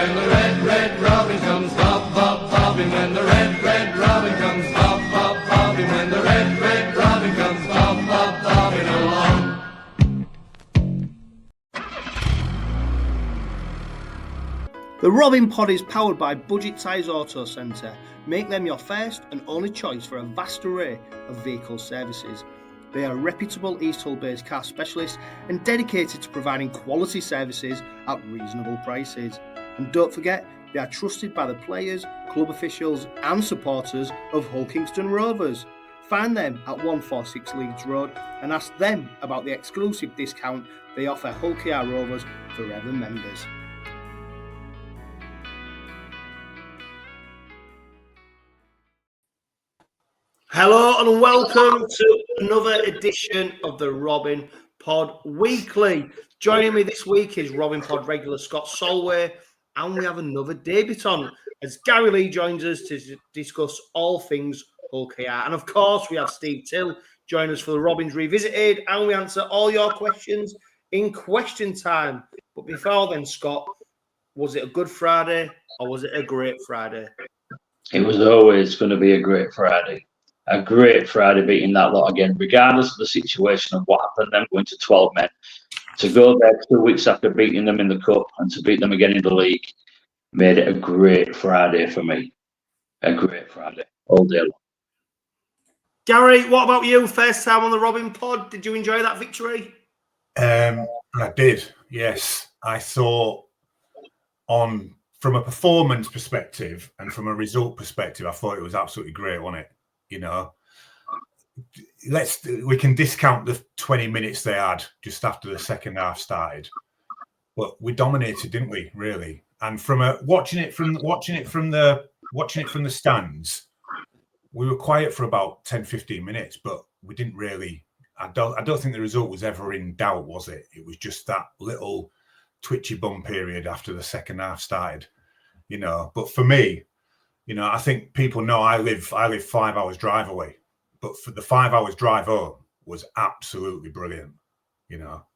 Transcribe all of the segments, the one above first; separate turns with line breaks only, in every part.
when the red, red robin comes, bob, bob, bobbing. When the red, red robin comes, bob, bob, bobbing. When the red, red robin comes, bob, bob, bobbing along.
The Robin Pod is powered by Budget Tyres Auto Centre. Make them your first and only choice for a vast array of vehicle services. They are reputable East Hull-based car specialists and dedicated to providing quality services at reasonable prices. And don't forget, they are trusted by the players, club officials and supporters of Hull Kingston Rovers. Find them at 146 Leeds Road and ask them about the exclusive discount they offer Hull KR Rovers Forever members. Hello and welcome to another edition of the Robin Pod Weekly. Joining me this week is Robin Pod regular Scott Solway, and we have another debutant as Gary Lee joins us to discuss all things Hull KR. And of course, we have Steve Till join us for the Robins Revisited, and we answer all your questions in question time. But before then, Scott, was it a good Friday or was it a great Friday?
It was always going to be a great Friday. A great Friday beating that lot again, regardless of the situation of what happened, them going to 12 men. To go there 2 weeks after beating them in the Cup and to beat them again in the league made it a great Friday for me. A great Friday, all day long.
Gary, what about you? First time on the Robin Pod. Did you enjoy that victory?
I did, yes. I thought from a performance perspective and from a result perspective, I thought it was absolutely great, wasn't it? You know, we can discount the 20 minutes they had just after the second half started, but we dominated, didn't we? Really, and from watching it from the stands, we were quiet for about 10-15 minutes, but we didn't really. I don't think the result was ever in doubt, was it? It was just that little twitchy bum period after the second half started, you know. But for me, you know, I think people know I live 5 hours drive away, but for the 5 hours drive home was absolutely brilliant, you know.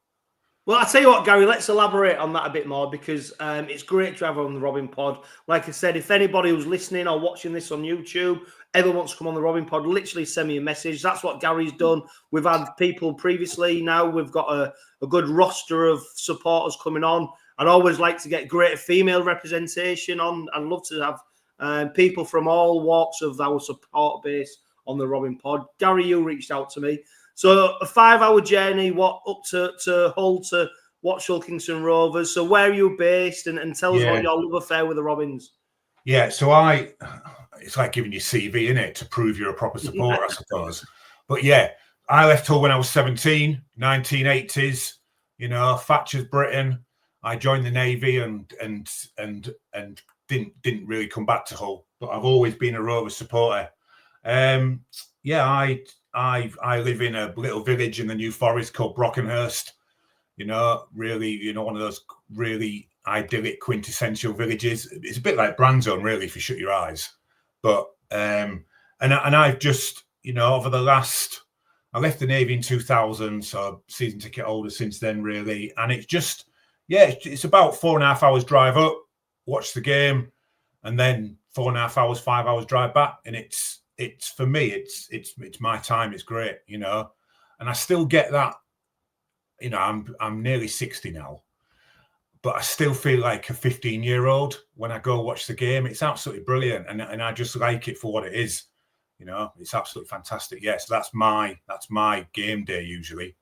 Well, I'll tell you what, Gary, let's elaborate on that a bit more because it's great to have on the Robin Pod. Like I said, if anybody who's listening or watching this on YouTube ever wants to come on the Robin Pod, literally send me a message. That's what Gary's done. We've had people previously. Now we've got a good roster of supporters coming on. I'd always like to get greater female representation on. I'd love to have people from all walks of our support base on the Robin Pod. Gary, you reached out to me. So a 5-hour journey, up to Hull to watch Hull Kingston Rovers. So where are you based? And tell us what your love affair with the Robins.
Yeah, so it's like giving you CV, innit, to prove you're a proper supporter, I suppose. But yeah, I left Hull when I was 17, 1980s, you know, Thatcher's Britain. I joined the Navy and didn't really come back to Hull, but I've always been a Rovers supporter. I live in a little village in the New Forest called Brockenhurst. You know, really, you know, one of those really idyllic, quintessential villages. It's a bit like Brandzone, really, if you shut your eyes. But and I've just, you know, I left the Navy in 2000, so season ticket holder since then, really. And it's just, it's about 4.5 hours drive up, watch the game, and then 4.5 hours, 5 hours drive back. And it's for me, it's my time. It's great, you know. And I still get that, you know, I'm nearly 60 now, but I still feel like a 15-year-old when I go watch the game. It's absolutely brilliant, and I just like it for what it is. You know, it's absolutely fantastic. Yeah, so that's my game day usually.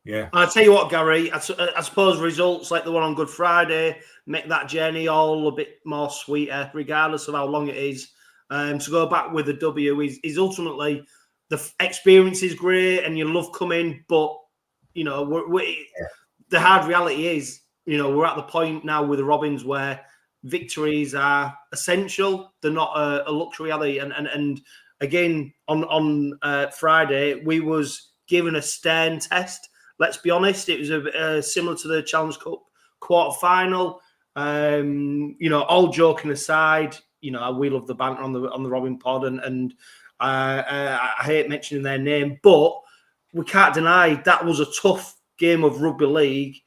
Yeah.
I'll tell you what, Gary, I suppose results like the one on Good Friday make that journey all a bit more sweeter, regardless of how long it is. To go back with a W is ultimately the experience is great and you love coming, but, you know, the hard reality is, you know, we're at the point now with the Robins where victories are essential. They're not a luxury, are they? And again, on Friday, we was given a stern test. Let's be honest, it was similar to the Challenge Cup quarter-final. You know, all joking aside, you know, we love the banter on the Robin Pod, and I hate mentioning their name, but we can't deny that was a tough game of rugby league.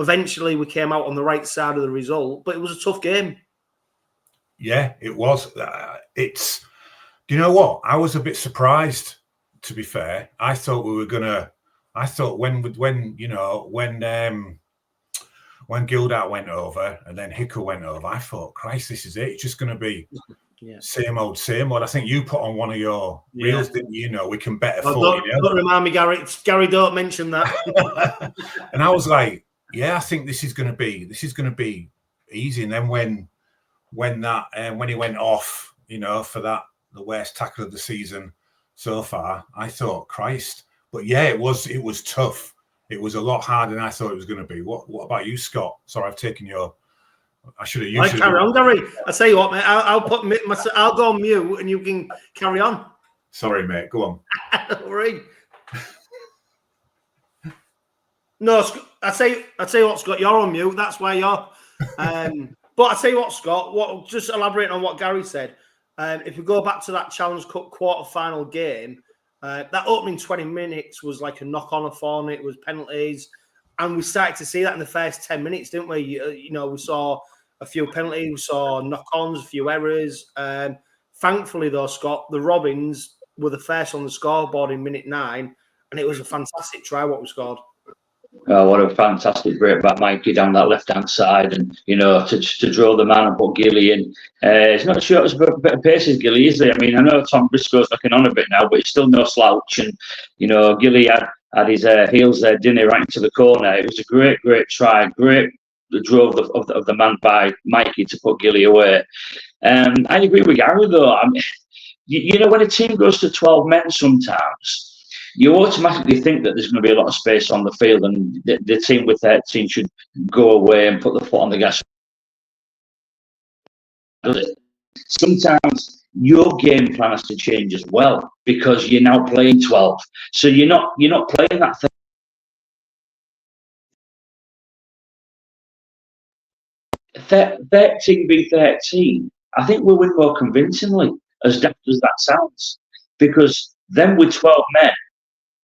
Eventually, we came out on the right side of the result, but it was a tough game.
Yeah, it was. It's. Do you know what? I was a bit surprised. To be fair, I thought we were gonna. I thought when 𝗀𝗲𝗏𝗀𝗀𝗏 went over and then 𝗂𝗂𝗀𝗏𝗏 went over, I thought, Christ, this is it. It's just going to be same old, same old. I think you put on one of your reels, didn't you? We can bet a 40 nil.
Don't remind me, Gary. Gary, don't mention that.
And I was like, yeah, I think this is going to be easy. And then when he went off, for that, the worst tackle of the season so far, I thought, Christ. But yeah, it was tough. It was a lot harder than I thought it was going to be. What about you, Scott? Sorry, I've taken your. I should have used.
Carry on, Gary. I tell you what, mate. I'll go on mute and you can carry on.
Sorry, mate. Go on.
Don't worry. No, I tell you what, Scott. You're on mute. That's why you're. But I tell you what, Scott. Just elaborating on what Gary said. If we go back to that Challenge Cup quarter-final game. That opening 20 minutes was like a knock-on a phone. It was penalties. And we started to see that in the first 10 minutes, didn't we? We saw a few penalties. We saw knock-ons, a few errors. Thankfully, though, Scott, the Robins were the first on the scoreboard in minute 9. And it was a fantastic try what we scored.
Oh, what a fantastic break back, Mikey, down that left-hand side, and to draw the man and put Gilly in. It's not sure it's a bit of pace as Gilly, is there? I mean, I know Tom Briscoe's looking on a bit now, but he's still no slouch. And Gilly had his heels there, didn't he, right into the corner. It was a great try, great draw of the man by Mikey to put Gilly away. I agree with Gary though. I mean, when a team goes to 12 men, sometimes you automatically think that there's going to be a lot of space on the field, and the team with 13 should go away and put the foot on the gas. Sometimes your game plan has to change as well because you're now playing 12, so you're not playing that 13v13. I think we'll win more convincingly, as daft as that sounds, because then with 12 men,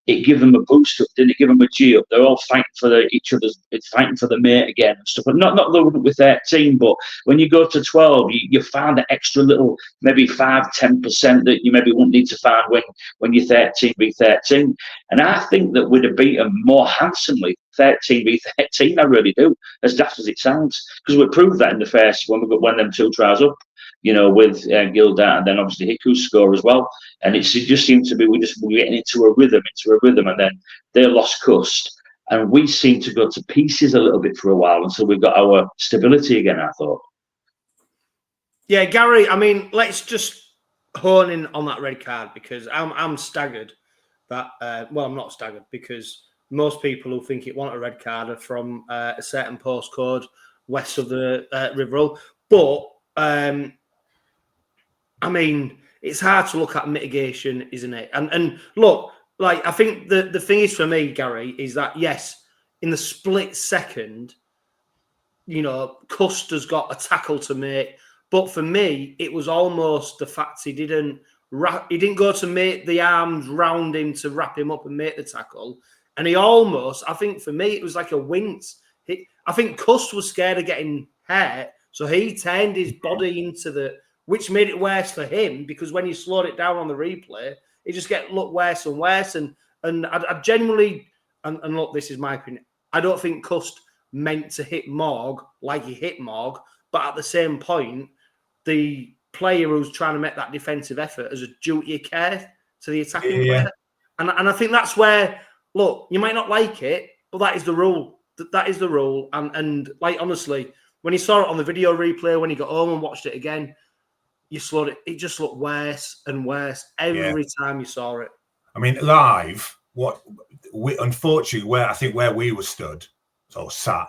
it give them a boost up, didn't it? Give them a G up. They're all fighting for each other's, fighting for the mate again and stuff. But not with 13, but when you go to 12, you find that extra little, maybe 5-10% that you maybe won't need to find when you're 13v13. And I think that we'd have beaten more handsomely 13v13. I really do, as daft as it sounds, because we proved that in the first when them 2 tries up. With 𝗀𝗲𝗏𝗏 and then obviously 𝗂𝗂𝗏𝗏 score as well. And it just seemed to be we're getting into a rhythm, and then they lost Cust. And we seemed to go to pieces a little bit for a while until we got our stability again, I thought.
Yeah, Gary, I mean, let's just hone in on that red card, because I'm staggered that, I'm not staggered, because most people who think it want a red card are from a certain postcode west of the Riverol. But, I mean, it's hard to look at mitigation, isn't it? And look, like, I think the thing is for me, Gary, is that, yes, in the split second, Cust has got a tackle to make. But for me, it was almost the fact he didn't go to make the arms round him to wrap him up and make the tackle. And he almost, I think for me, it was like a wince. I think Cust was scared of getting hurt, so he turned his body into which made it worse for him, because when you slowed it down on the replay, it just looked worse and worse. And I genuinely, and look, this is my opinion, I don't think Cust meant to hit Morg like he hit Morg, but at the same point, the player who's trying to make that defensive effort has a duty of care to the attacking player. And I think that's where, look, you might not like it, but that is the rule. That is the rule. And like, honestly, when you saw it on the video replay, when you got home and watched it again, you slowed it. It just looked worse and worse every time you saw it. I
mean, live, unfortunately, where we were stood or sat,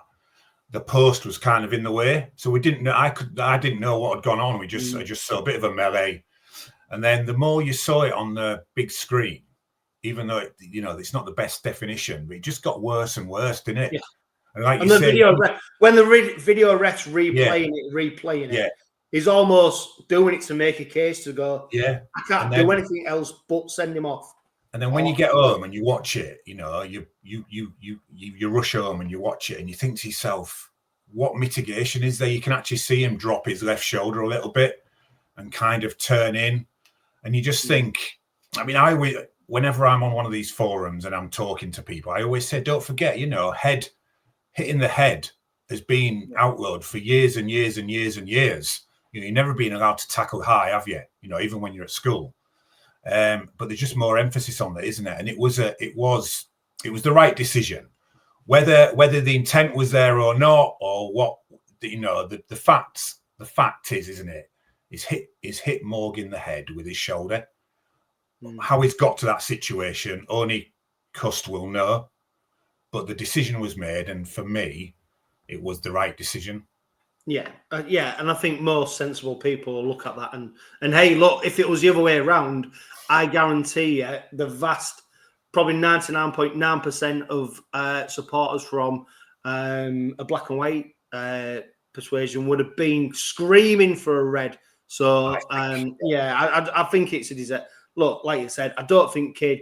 the post was kind of in the way, so we didn't know. I didn't know what had gone on. I just saw a bit of a melee, and then the more you saw it on the big screen, even though it's not the best definition, but it just got worse and worse, didn't it? Yeah. And the
video refs replaying it. He's almost doing it to make a case to go, I can't do anything else but send him off.
And then when you get home and you watch it, you rush home and you watch it and you think to yourself, what mitigation is there. You can actually see him drop his left shoulder a little bit and kind of turn in. And you just think, I mean, whenever I'm on one of these forums and I'm talking to people, I always say, don't forget, hitting the head has been outlawed for years and years and years and years. You've never been allowed to tackle high, have you? Even when you're at school. But there's just more emphasis on that, isn't it? And it was the right decision. Whether the intent was there or not, or what, the fact is, isn't it? Is hit Morg in the head with his shoulder. How he's got to that situation, only Cust will know. But the decision was made, and for me, it was the right decision.
Yeah, and I think most sensible people will look at that and hey, look, if it was the other way around, I guarantee you the vast, probably 99.9% of supporters from a black and white persuasion would have been screaming for a red. So I think it's a disaster. Look, like you said, I don't think Cze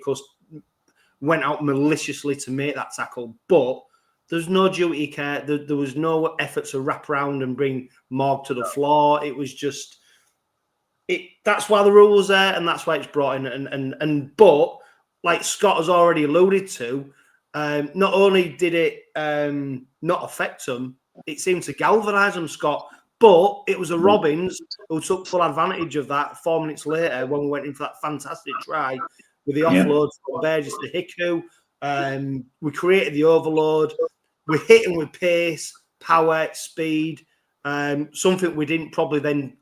went out maliciously to make that tackle, but there's no duty care. There was no effort to wrap around and bring Morg to the floor. It was just that's why the rule was there, and that's why it's brought in. But like Scott has already alluded to, not only did it not affect them, it seemed to galvanise them, Scott. But it was a Robbins who took full advantage of that 4 minutes later when we went in for that fantastic try with the offload from Burgess to ภิku. We created the overload. We hit him with pace, power, speed, something we didn't probably then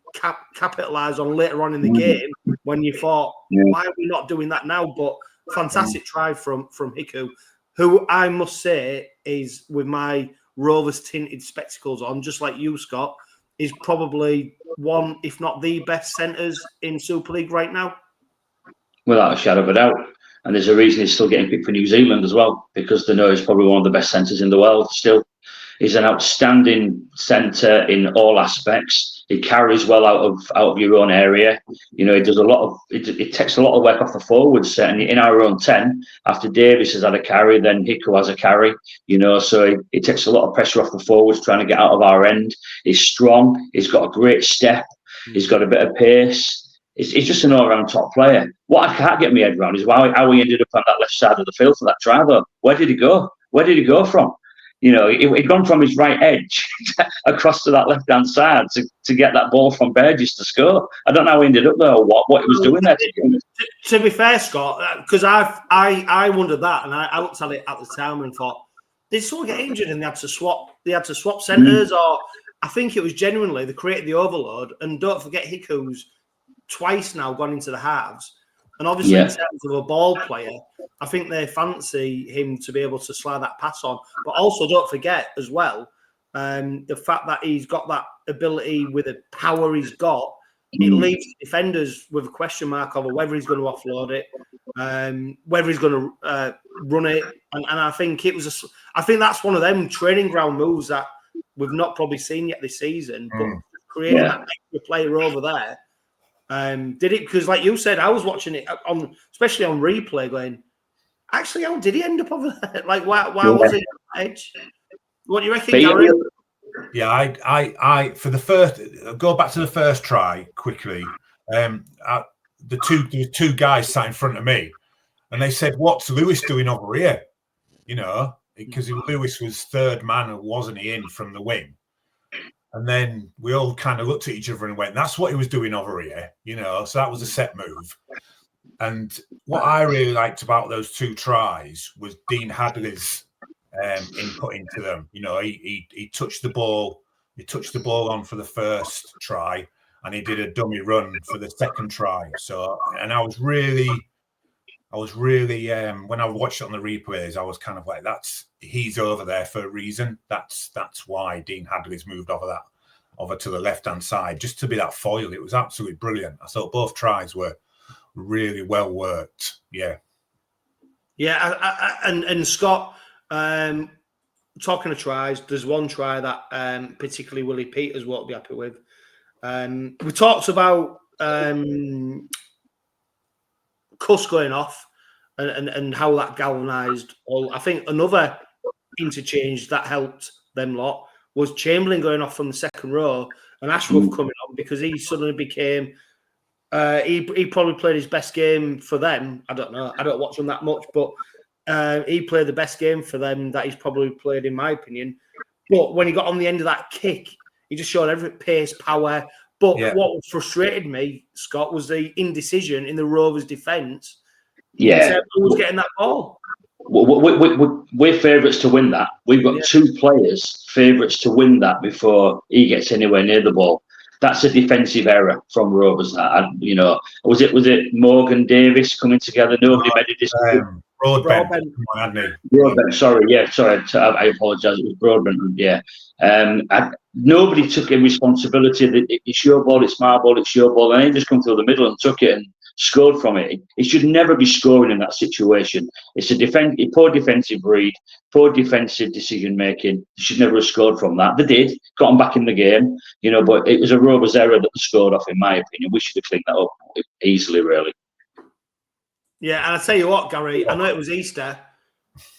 capitalise on later on in the game when you thought, why are we not doing that now? But fantastic try from ภิku, who I must say is, with my Rovers tinted spectacles on, just like you, Scott, is probably one, if not the best centres in Super League right now.
Without a shadow of a doubt. And there's a reason he's still getting picked for New Zealand as well, because they know he's probably one of the best centres in the world still. He's an outstanding centre in all aspects. He carries well out of your own area. He does a lot of it takes a lot of work off the forwards. And in our own 10, after Davis has had a carry, then ภิku has a carry. So it takes a lot of pressure off the forwards trying to get out of our end. He's strong. He's got a great step. He's got a bit of pace. He's just an all-round top player. What I can't get my head around is how he ended up on that left side of the field for that try, though. Where did he go? Where did he go from? He'd gone from his right edge across to that left-hand side to get that ball from Burgess to score. I don't know how he ended up there or what he was doing there.
To be fair, Scott, because I wondered that, and I looked at it at the time and thought, did someone get injured and they had to swap centres? Or I think it was genuinely they created the overload. And don't forget, Hiku's twice now gone into the halves. And obviously, in terms of a ball player, I think they fancy him to be able to slide that pass on. But also, don't forget as well, the fact that he's got that ability with the power he's got, it leaves defenders with a question mark over whether he's going to offload it, whether he's going to run it. And I think I think that's one of them training ground moves that we've not probably seen yet this season. But creating that extra player over there. Did it, because like you said, I was watching it especially on replay, going, actually, how did he end up over there? Like, why was he on the edge? What do you reckon, Gary?
Yeah, I for the first, go back to the first try quickly. The two guys sat in front of me, and they said, "What's Lewis doing over here?" Because Lewis was third man, wasn't he, in from the wing? And then we all kind of looked at each other and went, that's what he was doing over here, So that was a set move. And what I really liked about those two tries was Dean Hadley's input into them. He touched the ball. He touched the ball on for the first try, and he did a dummy run for the second try. So, and I was really when I watched it on the replays, I was kind of like, he's over there for a reason. That's why Dean Hadley's moved over to the left-hand side, just to be that foil. It was absolutely brilliant. I thought both tries were really well worked. Yeah.
Yeah, and Scott, talking of tries, there's one try that particularly Willie Peters won't be happy with. We talked about Cust going off and how that galvanised. I think another interchange that helped them lot was Chamberlain going off from the second row and Ashworth coming on, because he suddenly became. He probably played his best game for them. I don't know. I don't watch them that much, but he played the best game for them that he's probably played, in my opinion. But when he got on the end of that kick, he just showed every pace, power. But what frustrated me, Scott, was the indecision in the Rovers' defence.
Yeah,
who was getting that ball?
We're favourites to win that. We've got two players favourites to win that before he gets anywhere near the ball. That's a defensive error from Rovers. Was it Morgan Davis coming together? Nobody made a decision.
Broadbent.
Sorry. I apologise. It was Broadbent. Yeah. Nobody took any responsibility. It's your ball. It's my ball. It's your ball. And he just come through the middle and took it and scored from it. It should never be scoring in that situation. It's a poor defensive read, poor defensive decision making. They should never have scored from that. They did, got them back in the game, but it was a Rovers error that they scored off, in my opinion. We should have cleaned that up easily, really.
Yeah, and I tell you what, Gary, I know it was Easter,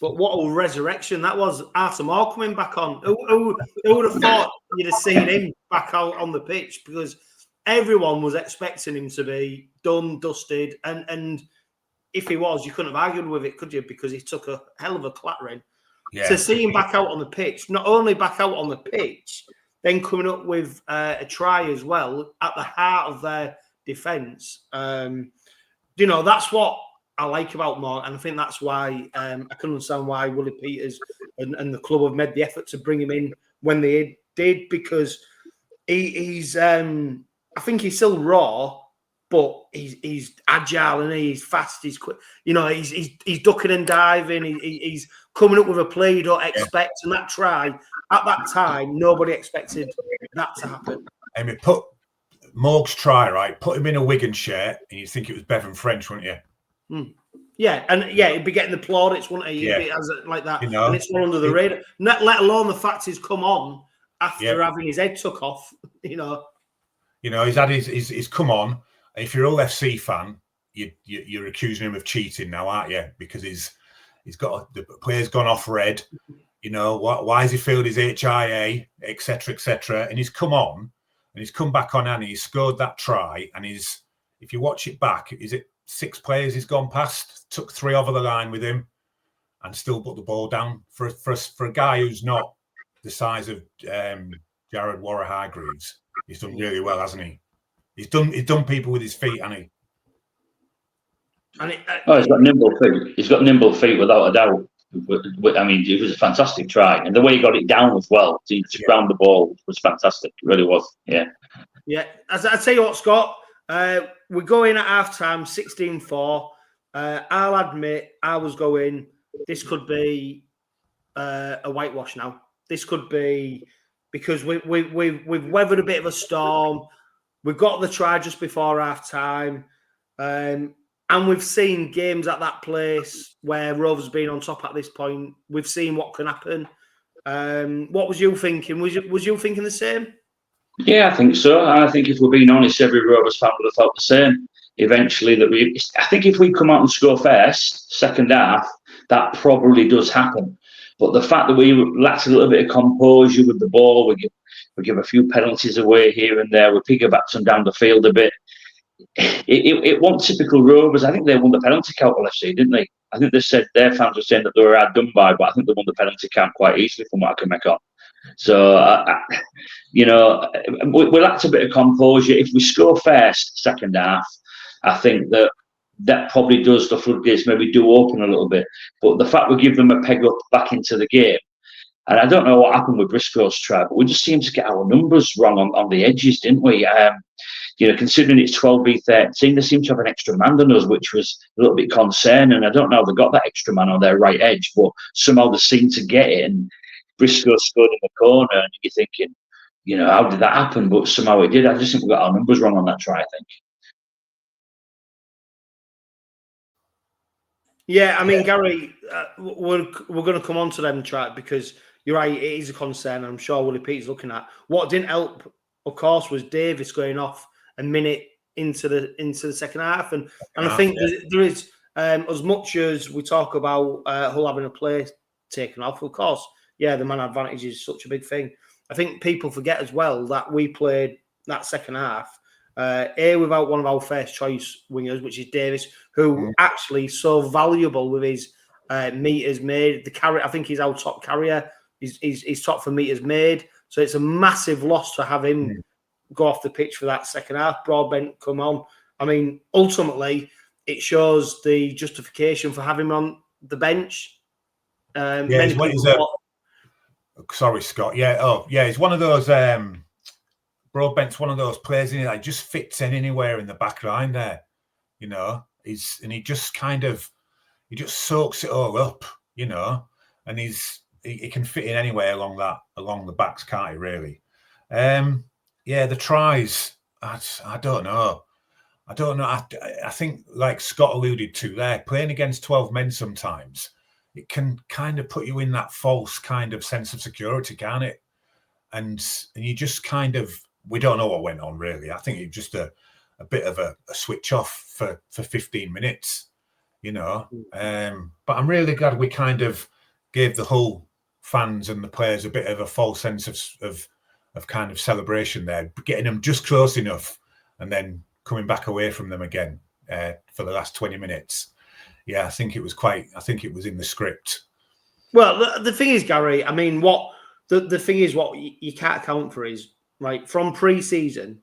but what a resurrection that was. Arthur Moore coming back on. Who would have thought you'd have seen him back out on the pitch? Because everyone was expecting him to be done, dusted, and if he was, you couldn't have argued with it, could you? Because he took a hell of a clattering. Yeah. To see him back out on the pitch, not only back out on the pitch, then coming up with a try as well at the heart of their defence. That's what I like about Moore, and I think that's why I can understand why Willie Peters and the club have made the effort to bring him in when they did, because he's I think he's still raw, but he's agile and he's fast. He's quick. He's ducking and diving. He's coming up with a play you don't expect. And that try at that time, nobody expected that to happen.
I mean, put Morg's try right. Put him in a Wigan shirt, and you'd think it was Bevan French, wouldn't you?
Yeah, and he'd be getting the plaudits, wouldn't he? He'd be like that, and it's all under the radar. Let alone the fact he's come on after having his head took off.
He's had his come on. If you're a FC fan, you're accusing him of cheating now, aren't you? Because the player's gone off red. Why has he failed his HIA, etc., and he's come on and he's come back on and he's scored that try. And if you watch it back, is it 6 players he's gone past? Took 3 over the line with him, and still put the ball down for a guy who's not the size of Jared Warner-Hargreaves. He's done really well, hasn't he? He's done people with his feet, hasn't he?
He's got nimble feet. He's got nimble feet without a doubt. I mean, it was a fantastic try, and the way he got it down as well to ground the ball was fantastic. It really was. Yeah.
Yeah. As I tell you what, Scott, we go in at half time, 16-4. I'll admit I was going, this could be a whitewash now. This could be, because we've weathered a bit of a storm. We've got the try just before half time. And we've seen games at that place where Rovers have been on top at this point. We've seen what can happen. What was you thinking? Was you thinking the same?
Yeah, I think so. I think if we're being honest, every Rovers fan would have felt the same. Eventually, I think if we come out and score first, second half, that probably does happen. But the fact that we lacked a little bit of composure with the ball, we give a few penalties away here and there, we piggybacked them down the field a bit. It wasn't typical Rovers. I think they won the penalty count, FC, didn't they? I think they said their fans were saying that they were hard done by, but I think they won the penalty count quite easily from what I can make on. So, we lacked a bit of composure. If we score first, second half, I think that probably does the floodgates maybe do open a little bit. But the fact we give them a peg up back into the game, and I don't know what happened with Briscoe's try, but we just seemed to get our numbers wrong on the edges, didn't we? Considering it's 12v13, they seem to have an extra man than us, which was a little bit concerning. I don't know how they got that extra man on their right edge, but somehow they seemed to get it. And Briscoe scored in the corner, and you're thinking, how did that happen? But somehow it did. I just think we got our numbers wrong on that try, I think.
Yeah, I mean, Gary, we're going to come on to them try, because you're right, it is a concern. I'm sure Willie Pete's looking at. What didn't help, of course, was Davis going off a minute into the second half, and I think there is, as much as we talk about Hull having a play taken off, of course, the man advantage is such a big thing. I think people forget as well that we played that second half, without one of our first choice wingers, which is Davis, who actually so valuable with his meters made. The carry, I think he's our top carrier. He's top for meters made. So it's a massive loss to have him go off the pitch for that second half. Broadbent come on. I mean, ultimately, it shows the justification for having him on the bench.
Sorry, Scott. He's one of those. Broadbent's one of those players in it that just fits in anywhere in the back line there. You know, he just soaks it all up. You know, and he can fit in anywhere along the backs, can't he? Really. The tries. I don't know. I think, like Scott alluded to there, playing against 12 men sometimes, it can kind of put you in that false kind of sense of security, can't it? And you just kind of, we don't know what went on really. I think it's just a bit of a switch off for 15 minutes, you know. But I'm really glad we kind of gave the whole fans and the players a bit of a false sense of kind of celebration there, getting them just close enough and then coming back away from them again for the last 20 minutes. Yeah, I think it was in the script.
Well, the thing is, Gary, I mean, what you can't account for is, right, from pre-season,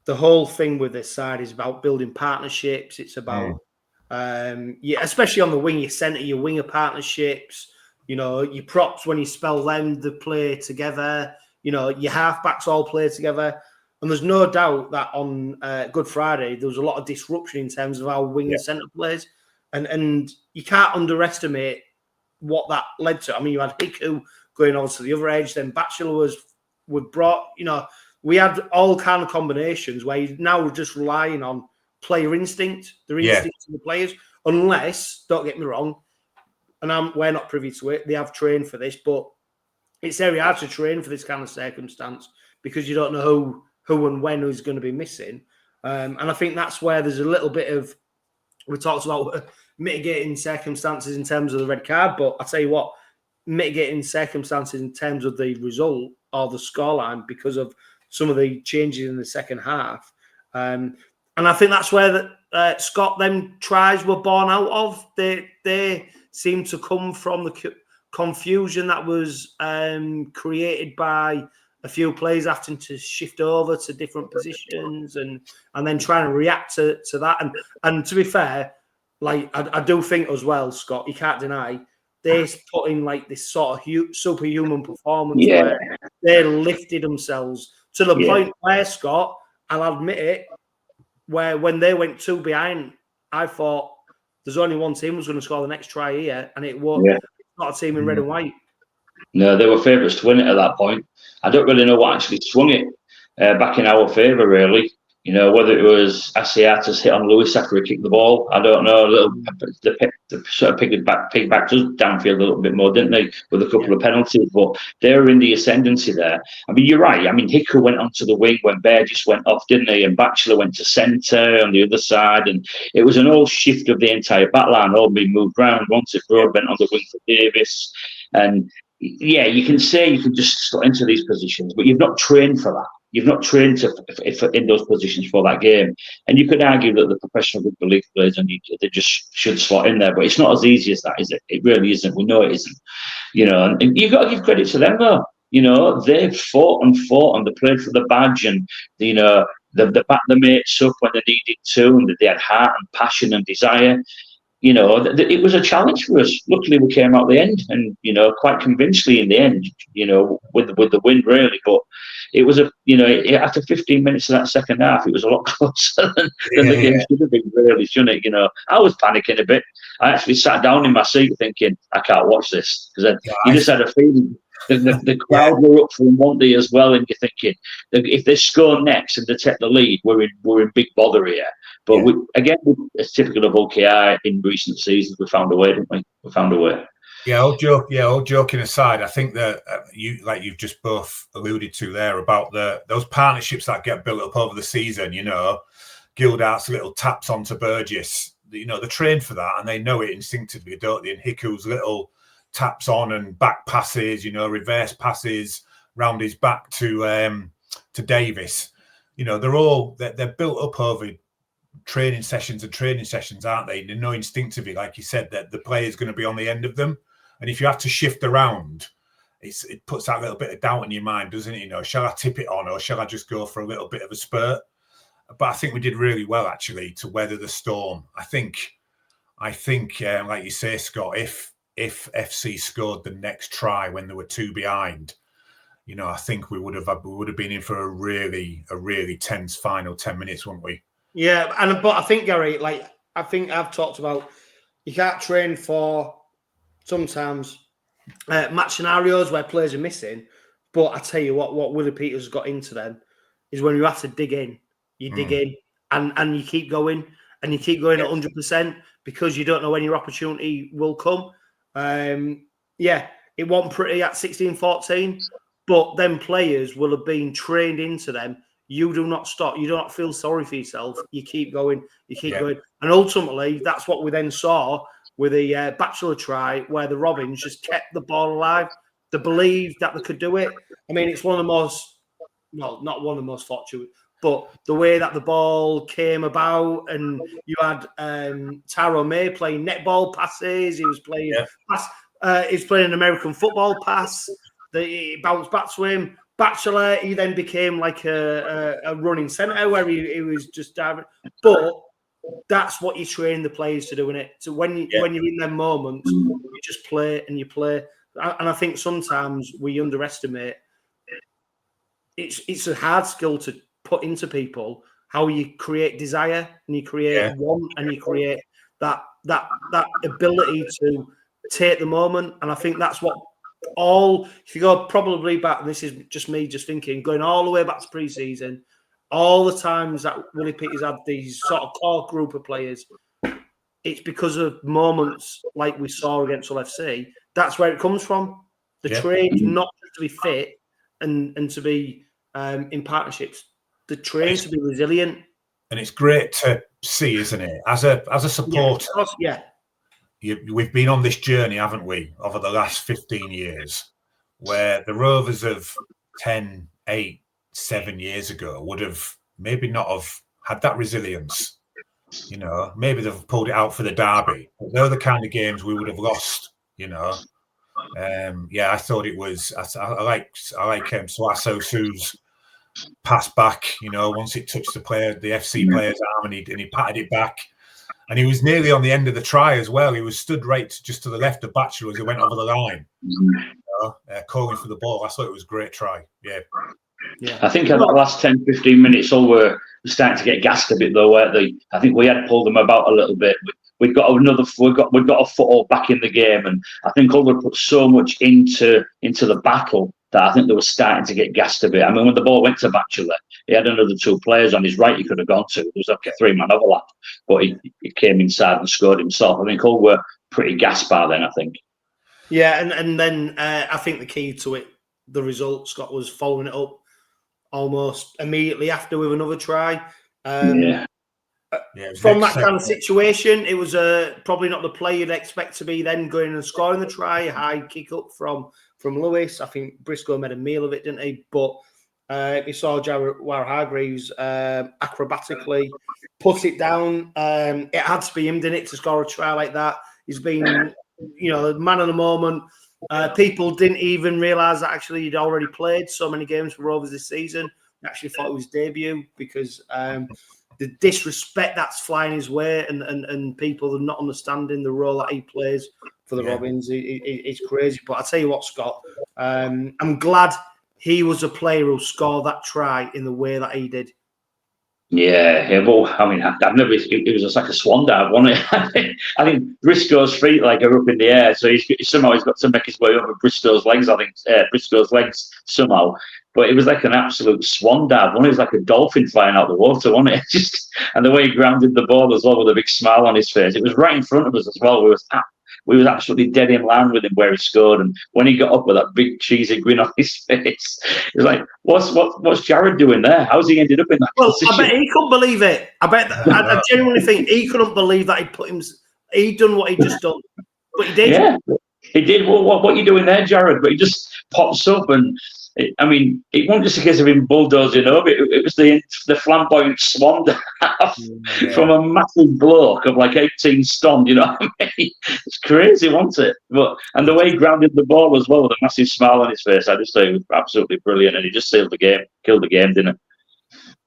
the whole thing with this side is about building partnerships. It's about, especially on the wing, your centre, your winger partnerships, you know, your props, when you spell them, they play together, you know, your halfbacks all play together. And there's no doubt that on Good Friday, there was a lot of disruption in terms of our wing and centre plays. And you can't underestimate what that led to. I mean, you had 𝗂𝗂𝗃 going on to the other edge, then 𝗵𝗂𝗏 was brought, you know, we had all kind of combinations where you're now just relying on player instinct, their instinct to the players, unless, don't get me wrong, and we're not privy to it, they have trained for this, but it's very hard to train for this kind of circumstance because you don't know who and when who's going to be missing. And I think that's where there's a little bit of, we talked about mitigating circumstances in terms of the red card, but I tell you what, mitigating circumstances in terms of the result or the scoreline because of some of the changes in the second half. And I think that's where Scott, them tries were born out of. They seem to come from the confusion that was created by a few players having to shift over to different positions and then trying to react to that. And to be fair, like I do think as well, Scott, you can't deny they put in like this sort of superhuman performance where they lifted themselves to the point where, Scott, I'll admit it, where when they went 2 behind, I thought there's only one team who's going to score the next try here, and it was not a team in red and white.
No, they were favourites to win it at that point. I don't really know what actually swung it back in our favour, really. You know, whether it was Asiata's hit on Lewis after he kicked the ball, I don't know. The sort of pigbacked us downfield a little bit more, didn't they, with a couple of penalties? But they were in the ascendancy there. I mean, you're right. I mean, 𝗂𝗂𝗃 went onto the wing when Bear just went off, didn't he? And 𝗵𝗂𝗏 went to centre on the other side. And it was an all shift of the entire backline, all being moved round. Once it Broadbent on the wing for Davis. And yeah, you can say you can just slot into these positions, but you've not trained for that. You've not trained in those positions for that game. And you could argue that the professional rugby league players, they just should slot in there. But it's not as easy as that, is it? It really isn't. We know it isn't. You know, and you've got to give credit to them, though. You know, they've fought and they played for the badge and, you know, they backed the mates up when they needed to, and they had heart and passion and desire. You know, it was a challenge for us. Luckily, we came out the end, and you know, quite convincingly in the end. You know, with the win really. But it was after 15 minutes of that second half, it was a lot closer than the game should have been. Really, shouldn't it? You know, I was panicking a bit. I actually sat down in my seat thinking, I can't watch this because you just had a feeling. The crowd were up for Monday as well, and you're thinking if they score next and they take the lead, we're in big bother here. But it's typical of 𝗀𝗂𝗃 in recent seasons. We found a way, didn't we? We found a way.
All joking aside, I think that you've just both alluded to there about those partnerships that get built up over the season. You know, Gildart's little taps onto Burgess. You know, they're trained for that and they know it instinctively, don't they? And 𝗂𝗂𝗃's little taps on and back passes, you know, reverse passes, round his back to Davis. You know, they're built up over training sessions, aren't they? They know instinctively, like you said, that the player's going to be on the end of them. And if you have to shift around, it puts that little bit of doubt in your mind, doesn't it? You know, shall I tip it on or shall I just go for a little bit of a spurt? But I think we did really well, actually, to weather the storm. I think, like you say, Scott, if FC scored the next try when they were 2 behind, you know, I think we would have been in for a really tense final 10 minutes, wouldn't we?
Yeah, but I think, Gary, like I think I've talked about, you can't train for sometimes match scenarios where players are missing. But I tell you what Willie Peters got into then is when you have to dig in. You dig in and you keep going and you keep going at 100% because you don't know when your opportunity will come. It wasn't pretty at 16-14, but then players will have been trained into them. You do not stop. You do not feel sorry for yourself. You keep going. You keep going. And ultimately, that's what we then saw with the Bachelor try, where the Robins just kept the ball alive. They believed that they could do it. I mean, it's one of the most, well, not one of the most fortunate, but the way that the ball came about, and you had Tyrone May playing netball passes. He was playing he's playing an American football pass. It bounced back to him. Bachelor, he then became like a running centre where he was just diving. But that's what you train the players to do, innit? So when you're in them moments, you just play and you play. And I think sometimes we underestimate. It's a hard skill to put into people, how you create desire and you create want and you create that ability to take the moment. And I think that's what if you go probably back, and this is just me just thinking, going all the way back to pre-season, all the times that Willie Peters had these sort of core group of players, it's because of moments like we saw against Hull FC. That's where it comes from. The train's not to be fit and to be in partnerships. The train to be resilient. And
it's great to see, isn't it? As a supporter, we've been on this journey, haven't we, over the last 15 years, where the Rovers of 10, 8, 7 years ago would have maybe not have had that resilience. You know, maybe they've pulled it out for the derby. But they're the kind of games we would have lost, you know. I thought it was. I like Suasosu's pass back. You know, once it touched the FC player's arm, and he patted it back, and he was nearly on the end of the try as well. He was stood right just to the left of Bachelor as he went over the line, calling for the ball. I thought it was a great try. Yeah.
I think in the last 10, 15 minutes, all were starting to get gassed a bit, though, weren't they? I think we had pulled them about a little bit. We've got a foothold back in the game, and I think all put so much into the battle that I think they were starting to get gassed a bit. I mean, when the ball went to Bachelor, he had another 2 players on his right he could have gone to. There was like a 3-man overlap, but he came inside and scored himself. I think all were pretty gassed by then, I think.
Yeah, and then I think the key to it, the result, Scott, was following it up almost immediately after with another try. From that kind of situation, it was probably not the play you'd expect to be then going and scoring the try. A high kick up from Lewis. I think Briscoe made a meal of it, didn't he? But you saw Jared Ware-Hargreaves acrobatically put it down. It had to be him, didn't it, to score a try like that? He's been, the man of the moment. People didn't even realise that actually he'd already played so many games for Rovers this season. I actually thought it was debut because the disrespect that's flying his way and people are not understanding the role that he plays for the Robins. It's crazy. But I tell you what, Scott, I'm glad he was a player who scored that try in the way that he did.
Well, I mean, I've never. It was just like a swan dive, wasn't it? I think Briscoe's feet are up in the air, so he's got to make his way over Briscoe's legs. I think Briscoe's legs somehow, but it was like an absolute swan dive. It was like a dolphin flying out the water, wasn't it? And the way he grounded the ball as well, with a big smile on his face. It was right in front of us as well. We was absolutely dead in line with him where he scored, and when he got up with that big cheesy grin on his face, it was like, "What's Jared doing there? How's he ended up in that position?"
I bet he couldn't believe it. I genuinely think he couldn't believe that he'd done what he'd just done, but he did.
Yeah, he did. Well, what are you doing there, Jared? But he just pops up, and I mean, it wasn't just a case of him bulldozing over. It was the flamboyant swan from a massive bloke of like 18 stone. You know what I mean? It's crazy, wasn't it? And the way he grounded the ball as well with a massive smile on his face, I just thought it was absolutely brilliant. And he just sealed the game, killed the game, didn't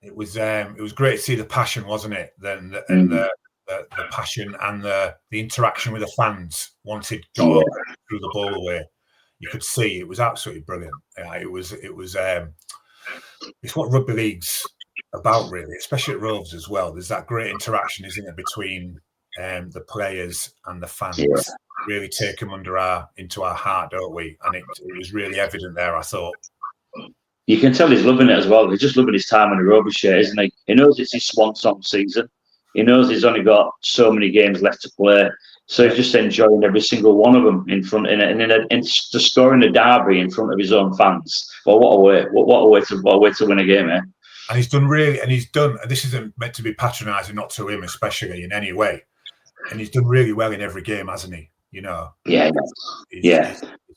he?
It was great to see the passion, wasn't it? Then the passion and the interaction with the fans once it got threw the ball away. You could see it was absolutely brilliant. It's what rugby league's about, really, especially at Rovers as well. There's that great interaction, isn't it, between the players and the fans.
Yeah.
Really take them into our heart, don't we? And it was really evident there, I thought.
You can tell he's loving it as well. He's just loving his time in the Rovers shirt, isn't he? He knows it's his swan song season. He knows he's only got so many games left to play. So he's just enjoying every single one of them in front, and to scoring a derby in front of his own fans. Well, what a way to win a game, eh?
And he's done. This isn't meant to be patronising, not to him especially in any way. And he's done really well in every game, hasn't he? You know.
Yeah.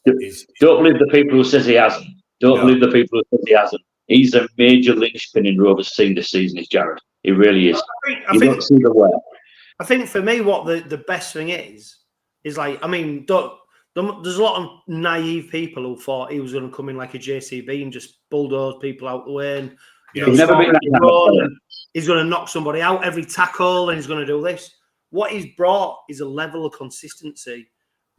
Don't believe the people who says he hasn't. Believe the people who says he hasn't. He's a major linchpin in Rovers' team this season. Is Jared? He really is. I think, don't see the way.
I think for me, what the best thing is like, I mean, there's a lot of naive people who thought he was going to come in like a JCB and just bulldoze people out the way, and
he's never been that.
He's going to knock somebody out every tackle, and he's going to do this. What he's brought is a level of consistency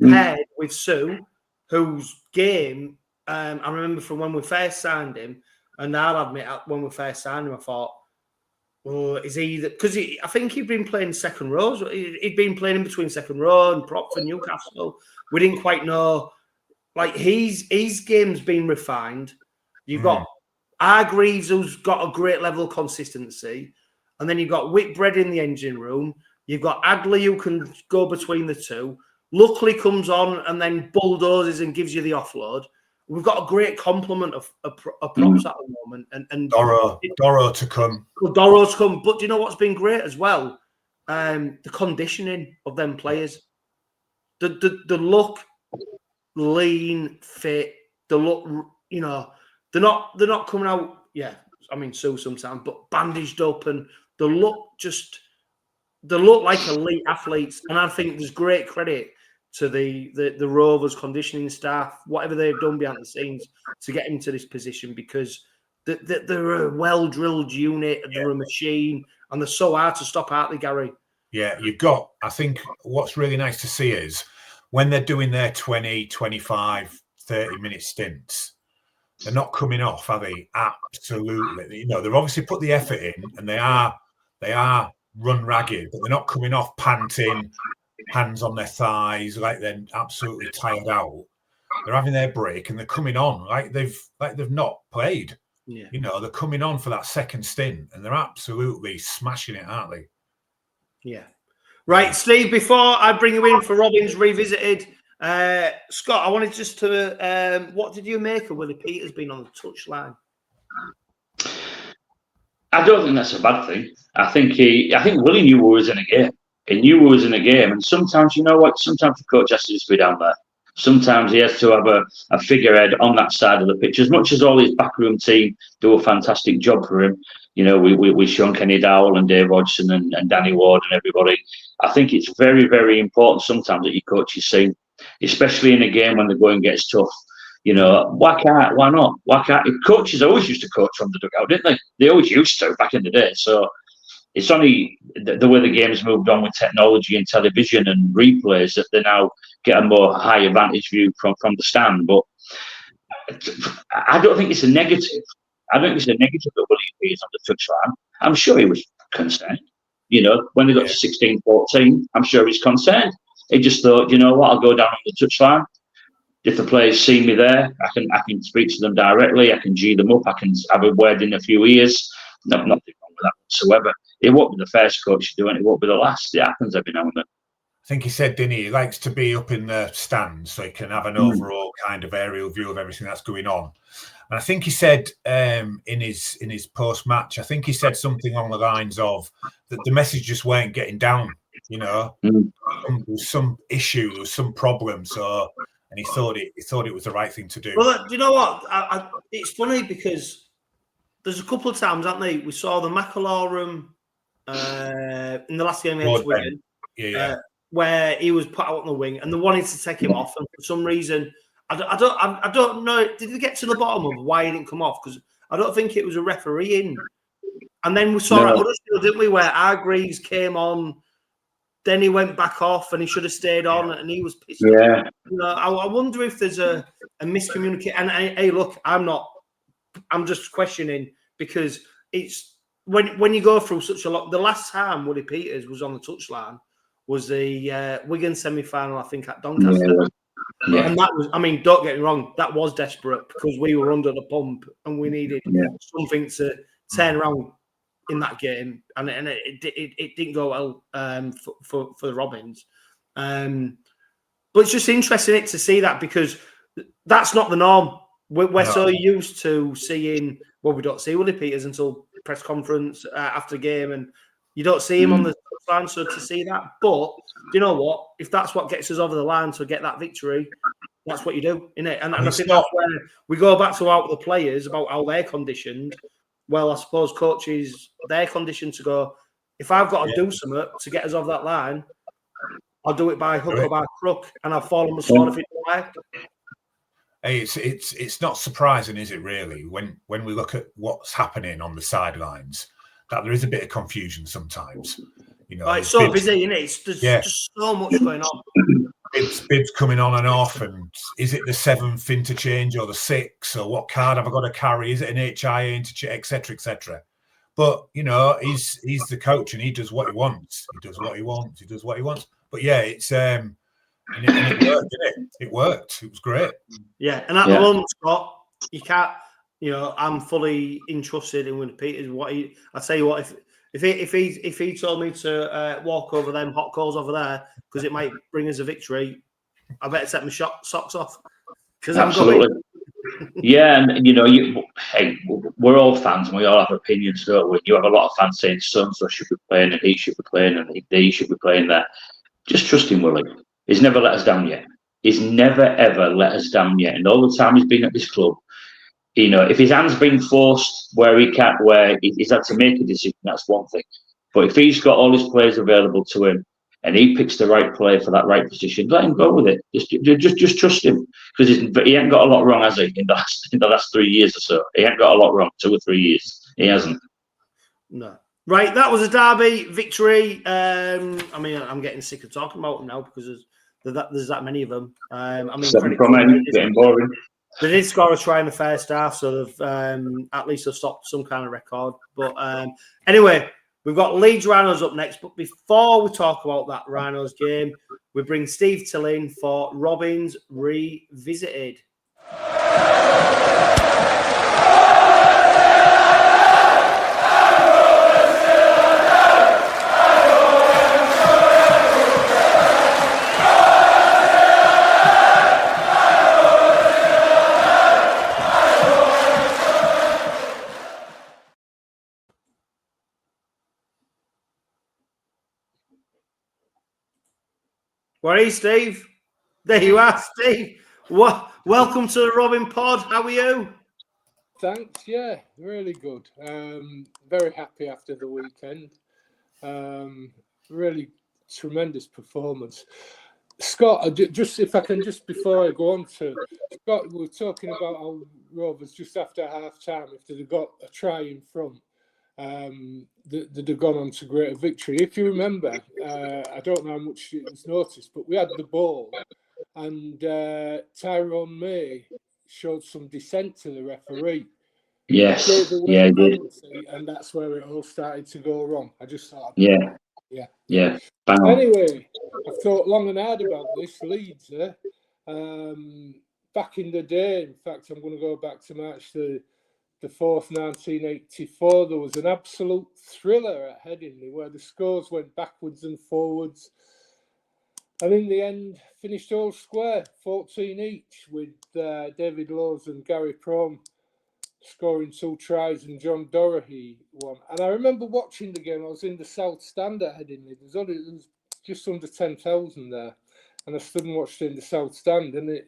paired with Sue, whose game I remember from when we first signed him, and I'll admit when we first signed him, I thought, oh, is he? Because I think he'd been playing second rows. He'd been playing in between second row and prop for Newcastle. We didn't quite know. Like his game's been refined. You've got Hargreaves, who's got a great level of consistency, and then you've got Whitbread in the engine room. You've got Adley, who can go between the two. Luckley comes on and then bulldozes and gives you the offload. We've got a great complement of props at the moment, and
Doro to come.
Well, Doro's come, but do you know what's been great as well? The conditioning of them players. The look, lean, fit. The look, you know, they're not coming out. Yeah, I mean, so sometimes, but bandaged up, and they look like elite athletes. And I think there's great credit to the Rovers conditioning staff, whatever they've done behind the scenes to get him to this position, because they're a well-drilled unit, they're a machine, and they're so hard to stop, aren't they, Gary?
Yeah, I think what's really nice to see is when they're doing their 20, 25, 30-minute stints, they're not coming off, are they? Absolutely. You know, they've obviously put the effort in, and they are run ragged, but they're not coming off panting, hands on their thighs, like they're absolutely tired out. They're having their break and they're coming on like they've not played.
Yeah.
You know, they're coming on for that second stint and they're absolutely smashing it, aren't they?
Yeah. Right, Steve, before I bring you in for Robin's Revisited, Scott, I wanted just to what did you make of Willie Peters being on the touchline?
I don't think that's a bad thing. I think Willie knew we was in a game. He knew we was in a game, and sometimes, you know what? Sometimes the coach has to just be down there. Sometimes he has to have a figurehead on that side of the pitch. As much as all his backroom team do a fantastic job for him, you know, with Sean Kenny-Dowell and Dave Hodgson and Danny Ward and everybody, I think it's very, very important sometimes that your coach is seen, especially in a game when the going gets tough. You know, why not? Coaches always used to coach from the dugout, didn't they? They always used to back in the day. So it's only the way the game's moved on with technology and television and replays that they now get a more high advantage view from the stand. But I don't think it's a negative. I don't think it's a negative that Willie Peters on the touchline. I'm sure he was concerned. You know, when they got to 16-14, I'm sure he's concerned. He just thought, you know what, I'll go down on the touchline. If the players see me there, I can speak to them directly. I can G them up. I can have a word in a few ears. No, nothing wrong with that whatsoever. It won't be the first coach to do it. It won't be the last. It happens every now and then.
I think he said, didn't he? He likes to be up in the stands so he can have an overall kind of aerial view of everything that's going on. And I think he said in his post-match, I think he said something along the lines of that the message just weren't getting down. You know, there was some issue, there was some problem. So and he thought it was the right thing to do.
Well, do you know what? It's funny because there's a couple of times, aren't they? We saw the McAlorum in the last game against Wigan, where he was put out on the wing, and they wanted to take him off, and for some reason, I don't know. Did they get to the bottom of why he didn't come off? Because I don't think it was a referee in. And then we saw at Huddersfield, didn't we, where Hargreaves came on, then he went back off, and he should have stayed on, and he was pissed.
Yeah.
You know, I wonder if there's a miscommunication. And hey, look, I'm just questioning, because it's when you go through such a lot. The last time Woody Peters was on the touchline was the Wigan semi-final, I think, at Doncaster. Yeah. And that was, I mean, don't get me wrong, that was desperate because we were under the pump and we needed something to turn around in that game, and it didn't go well for the Robins. But it's just interesting to see that, because that's not the norm. We're so used to seeing, well, we don't see Willie Peters until press conference after game, and you don't see him on the line. So to see that, but do you know what? If that's what gets us over the line to get that victory, that's what you do, innit? And I think that's where we go back to the players about how they're conditioned. Well, I suppose coaches, they're conditioned to go, if I've got to do something to get us off that line, I'll do it by hook or by crook, and I'll fall on the sword if it don't work.
Hey, it's not surprising, is it, really, when we look at what's happening on the sidelines, that there is a bit of confusion sometimes. You know,
it's so busy, isn't it? There's just so much going on.
Bibs coming on and off, and is it the 7th interchange or the 6th, or what card have I got to carry? Is it an HIA interchange, etc., etc.? But you know, he's the coach, and he does what he wants. He does what he wants. But yeah, it's and it worked, didn't it? It worked. It was great.
Yeah, and at the moment, Scott, you can't. You know, I'm fully entrusted in Willie Peters. I tell you what, if he told me to walk over them hot coals over there because it might bring us a victory, I better take my socks off, because I'm going.
Yeah, and you know, hey, we're all fans and we all have opinions, don't we? You have a lot of fans saying so-and-so should be playing, and he should be playing, and he should be playing there. Just trust him, Willie. He's never let us down yet. He's never, ever let us down yet. And all the time he's been at this club, you know, if his hand's been forced where he's had to make a decision, that's one thing. But if he's got all his players available to him and he picks the right player for that right position, let him go with it. Just trust him, because he ain't got a lot wrong, has he? In the last 3 years or so, he ain't got a lot wrong. 2 or 3 years, he hasn't.
No. Right, that was a derby victory. I mean, I'm getting sick of talking about them now because there's that many of them. I mean,
7 from 8, getting boring.
They did score a try in the first half, so they've at least have stopped some kind of record. But anyway, we've got Leeds Rhinos up next. But before we talk about that Rhinos game, we bring Steve Till in for Robins Revisited. Where are you, Steve? There you are, Steve. Welcome to the Robin Pod. How are you?
Thanks. Yeah, really good. Very happy after the weekend. Really tremendous performance. Scott, if I can, before I go on to Scott, we were talking about how Rovers just after half time, if they'd have got a try in front, they'd have gone on to greater victory. If you remember, I don't know how much it was noticed, but we had the ball, and Tyrone May showed some dissent to the referee.
Yes, yeah, he did.
And that's where it all started to go wrong. I just thought,
yeah.
Anyway, I've thought long and hard about this Leeds. Back in the day, in fact, I'm going to go back to March the 4th, 1984. There was an absolute thriller at Headingley where the scores went backwards and forwards, and in the end finished all square, 14 each, with David Lowes and Gary Prome scoring 2 tries and John Doherty one. And I remember watching the game. I was in the South Stand at Headingley. There was just under 10,000 there, and I stood and watched it in the South Stand, and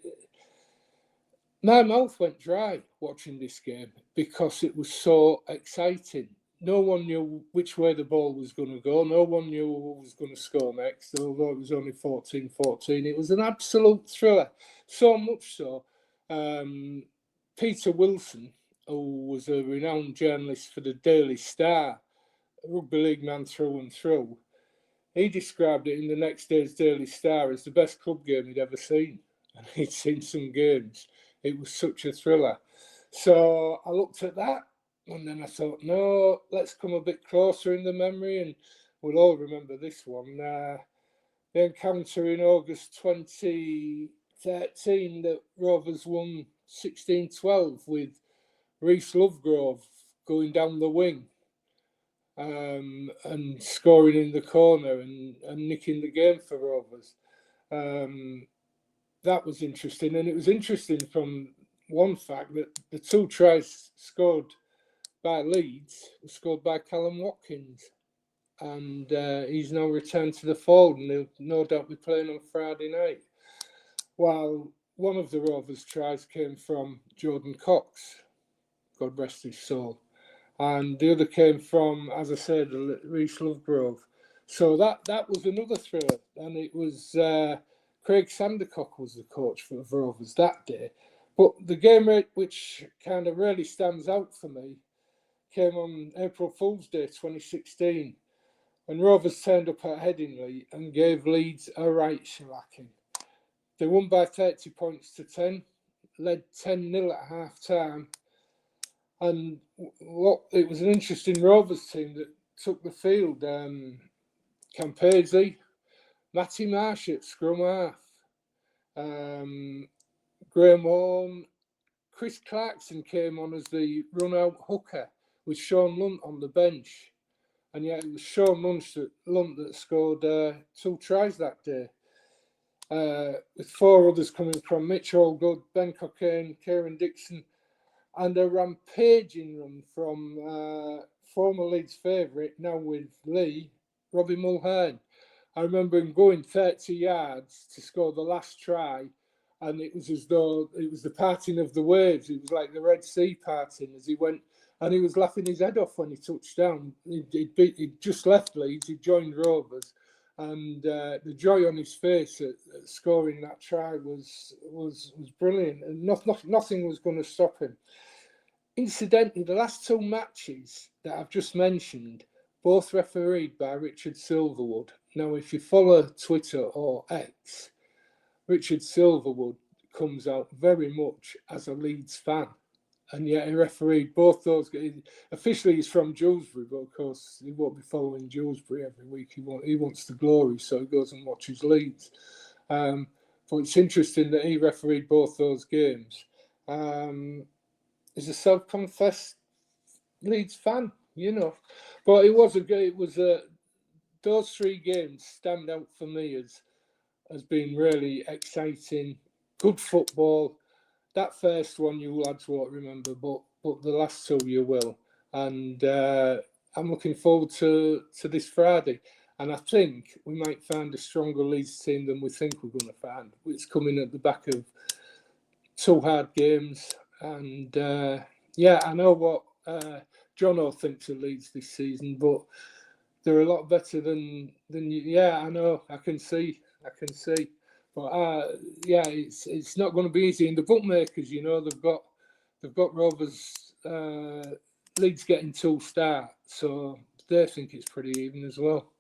my mouth went dry watching this game because it was so exciting. No one knew which way the ball was going to go. No one knew who was going to score next, although it was only 14-14. It was an absolute thriller, so much so. Peter Wilson, who was a renowned journalist for the Daily Star, a rugby league man through and through, he described it in the next day's Daily Star as the best club game he'd ever seen. And he'd seen some games. It was such a thriller. So I looked at that, and then I thought, no, let's come a bit closer in the memory, and we'll all remember this one. The encounter in August 2013 that Rovers won 16-12 with Rhys Lovegrove going down the wing and scoring in the corner and nicking the game for Rovers. That was interesting, and it was interesting from one fact that the 2 tries scored by Leeds were scored by Callum Watkins, and he's now returned to the fold, and he'll no doubt be playing on Friday night. While one of the Rovers' tries came from Jordan Cox, God rest his soul, and the other came from, as I said, Rhys Lovegrove. So that was another thriller, and it was Craig Sandercock was the coach for the Rovers that day. But the game which kind of really stands out for me came on April Fool's Day 2016, and Rovers turned up at Headingley and gave Leeds a right shellacking. They won by 30 points to 10, led 10-0 at half-time, and it was an interesting Rovers team that took the field. 𝗂𝗲𝗄𝗏, Matty Marsh at scrum half, Graham Orme, Chris Clarkson came on as the run-out hooker with Sean Lunt on the bench, and yet it was Sean Lunt that scored 2 tries that day, with 4 others coming from Mitch Allgood, Ben Cockayne, Kieran Dixon, and a rampaging run from former Leeds favourite, now with Lee, Robbie Mulhern. I remember him going 30 yards to score the last try, and it was as though it was the parting of the waves. It was like the Red Sea parting as he went, and he was laughing his head off when he touched down. He'd just left Leeds, he joined Rovers, and the joy on his face at scoring that try was brilliant, and nothing was going to stop him. Incidentally, the last 2 matches that I've just mentioned, both refereed by Richard Silverwood. Now, if you follow Twitter or X, Richard Silverwood comes out very much as a Leeds fan, and yet he refereed both those games. Officially, he's from Dewsbury, but of course, he won't be following Dewsbury every week. He wants the glory, so he goes and watches Leeds. But it's interesting that he refereed both those games. He's a self-confessed Leeds fan, you know. But those 3 games stand out for me as being really exciting, good football. That first one you lads won't remember, but the last 2 you will. And I'm looking forward to this Friday. And I think we might find a stronger Leeds team than we think we're going to find. It's coming at the back of 2 hard games. And I know what Jono thinks of Leeds this season, but they're a lot better than you. Yeah, I know. I can see. But it's not going to be easy. And the bookmakers, you know, they've got Rovers, Leeds getting 2 start, so they think it's pretty even as well.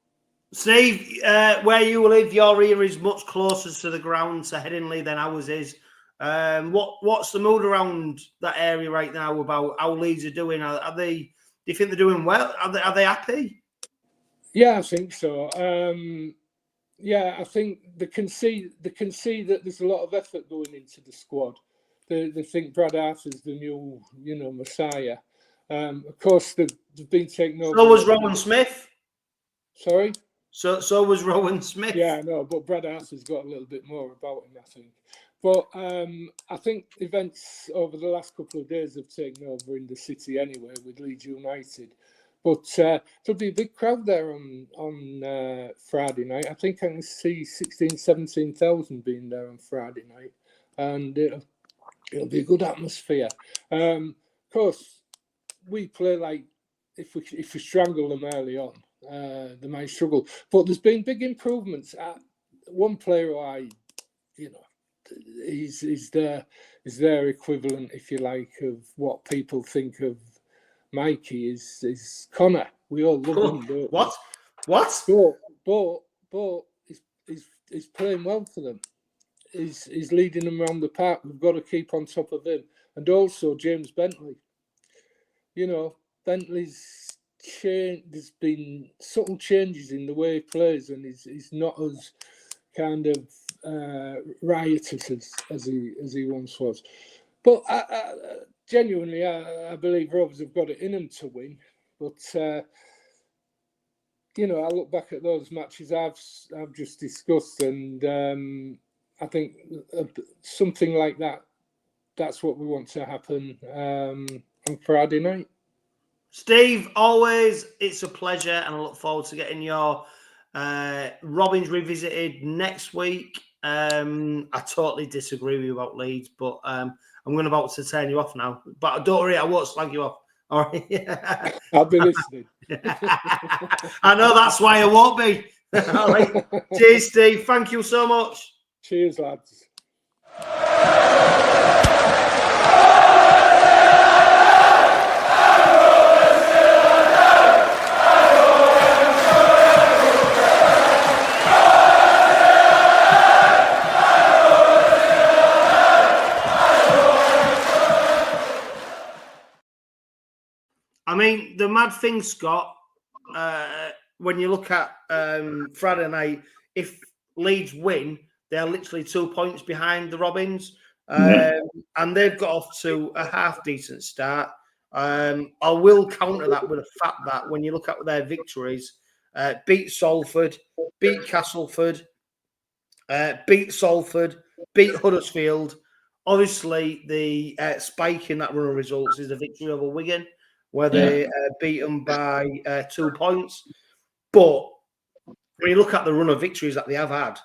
Steve, where you live, your ear is much closer to the ground to Headingley than ours is. What's the mood around that area right now about how Leeds are doing? Are they? Do you think they're doing well? Are they happy?
Yeah, I think so. I think they can see that there's a lot of effort going into the squad. They think Brad Arthur's the new, Messiah. Of course, they've been taken over.
So was Rowan Smith.
Sorry?
So was Rowan Smith.
Yeah, I know, but Brad Arthur's got a little bit more about him, I think. But I think events over the last couple of days have taken over in the city anyway with Leeds United. But there'll be a big crowd there on Friday night. I think I can see 16,000, 17,000 being there on Friday night, and it'll be a good atmosphere. Of course, we play like if we strangle them early on, they might struggle. But there's been big improvements. One player who is their equivalent, if you like, of what people think of Mikey is Connor. We all love him. Don't we?
What?
But he's playing well for them. He's leading them around the park. We've got to keep on top of him. And also James Bentley. Bentley's changed. There's been subtle changes in the way he plays, and he's not as kind of riotous as he once was. But genuinely, I believe Rovers have got it in them to win. But I look back at those matches I've just discussed, and I think something like that. That's what we want to happen on Friday night.
Steve, always, it's a pleasure, and I look forward to getting your Robins revisited next week. I totally disagree with you about Leeds, but I'm about to turn you off now. But don't worry, I won't slag you off. All right.
I'll be listening.
I know that's why I won't be. All right. Cheers, Steve. Thank you so much.
Cheers, lads.
I mean, the mad thing, Scott, when you look at Friday night, if Leeds win, they're literally 2 points behind the Robins, and they've got off to a half-decent start. I will counter that with the fact that when you look at their victories, beat Salford, beat Castleford, beat Salford, beat Huddersfield. Obviously, the spike in that run of results is the victory over Wigan, where they beat them by 2 points. But when you look at the run of victories that they have had,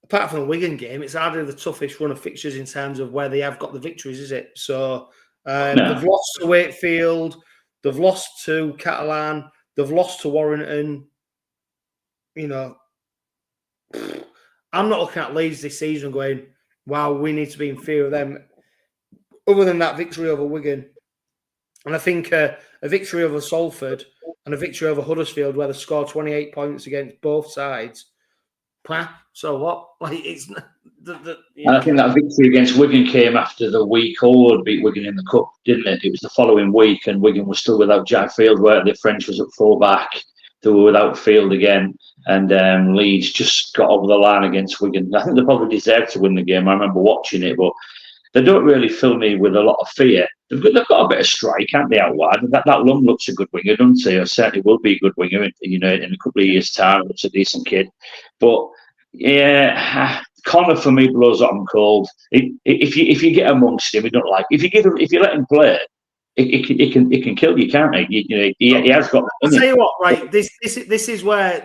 apart from the Wigan game, it's hardly the toughest run of fixtures in terms of where they have got the victories, is it? So they've lost to Wakefield, they've lost to Catalan, they've lost to Warrington. I'm not looking at Leeds this season going, wow, we need to be in fear of them. Other than that victory over Wigan. And I think a victory over Salford and a victory over Huddersfield, where they scored 28 points against both sides. So what? Like, it's
And I think that victory against Wigan came after the week Horde beat Wigan in the cup, didn't it? It was the following week, and Wigan was still without Jack Field, where the French was at full back. They were without Field again, and Leeds just got over the line against Wigan. I think they probably deserved to win the game. I remember watching it, but they don't really fill me with a lot of fear. They've got a bit of strike, haven't they, out wide? That Lung looks a good winger, doesn't he? Or certainly will be a good winger, in a couple of years' time. Looks a decent kid. But, yeah, Connor, for me, blows hot and cold. If you get amongst him, you don't like. If you let him play, it can kill you, can't it? He has got.
I'll tell you what, right? This is where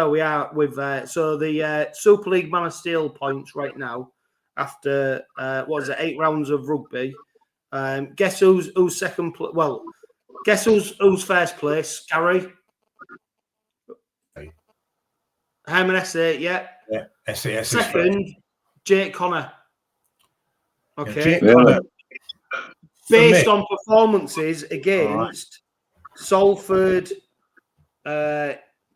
we are with. So the Super League Man of Steel points right now after 8 rounds of rugby. Guess who's second? Well, guess who's first place? Gary. Herman S8, yeah.
SAS
second, Jake Connor. Okay.
Jake Connor.
Based on performances against Salford,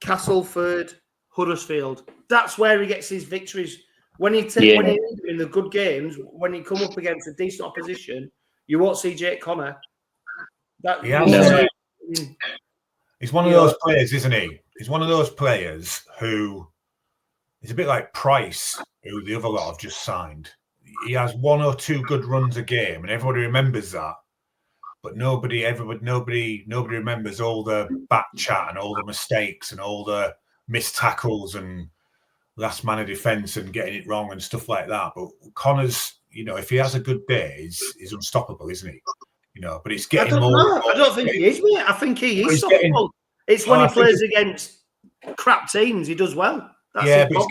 Castleford, Huddersfield. That's where he gets his victories. When he in the good games, when he come up against a decent opposition, you won't see Jake Connor.
He's one of those players, isn't he? He's one of those players who is a bit like Price, who the other lot have just signed. He has 1 or 2 good runs a game, and everybody remembers that. But nobody remembers all the back chat and all the mistakes and all the missed tackles and last man of defence and getting it wrong and stuff like that. But Connor's, if he has a good day, he's unstoppable, isn't he? you know. But it's
I
getting
don't
more.
know. I don't think he is, mate. I think he is. It's when he plays against crap teams, he does well. That's
but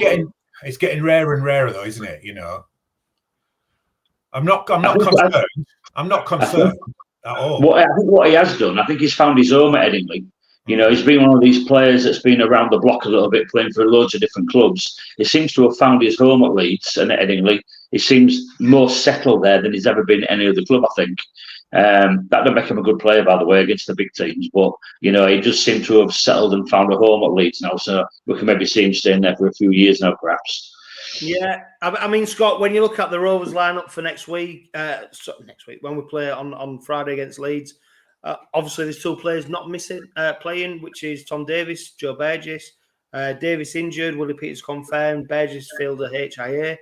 it's getting rarer and rarer, though, isn't it? You know, I'm not concerned. I'm not concerned at all.
I think what he has done, I think he's found his home at Headingley. You know, he's been one of these players that's been around the block a little bit, playing for loads of different clubs. He seems to have found his home at Leeds and at Headingley. He seems more settled there than he's ever been at any other club, I think. That don't make him a good player, by the way, against the big teams. But, you know, he does seem to have settled and found a home at Leeds now. So we can maybe see him staying there for a few years now, perhaps.
Yeah. I mean, Scott, when you look at the Rovers lineup for next week, when we play on Friday against Leeds, obviously there's two players not playing, which is Tom Davies, Joe Burgess. Davies injured, Willie Peters confirmed, Burgess failed a HIA.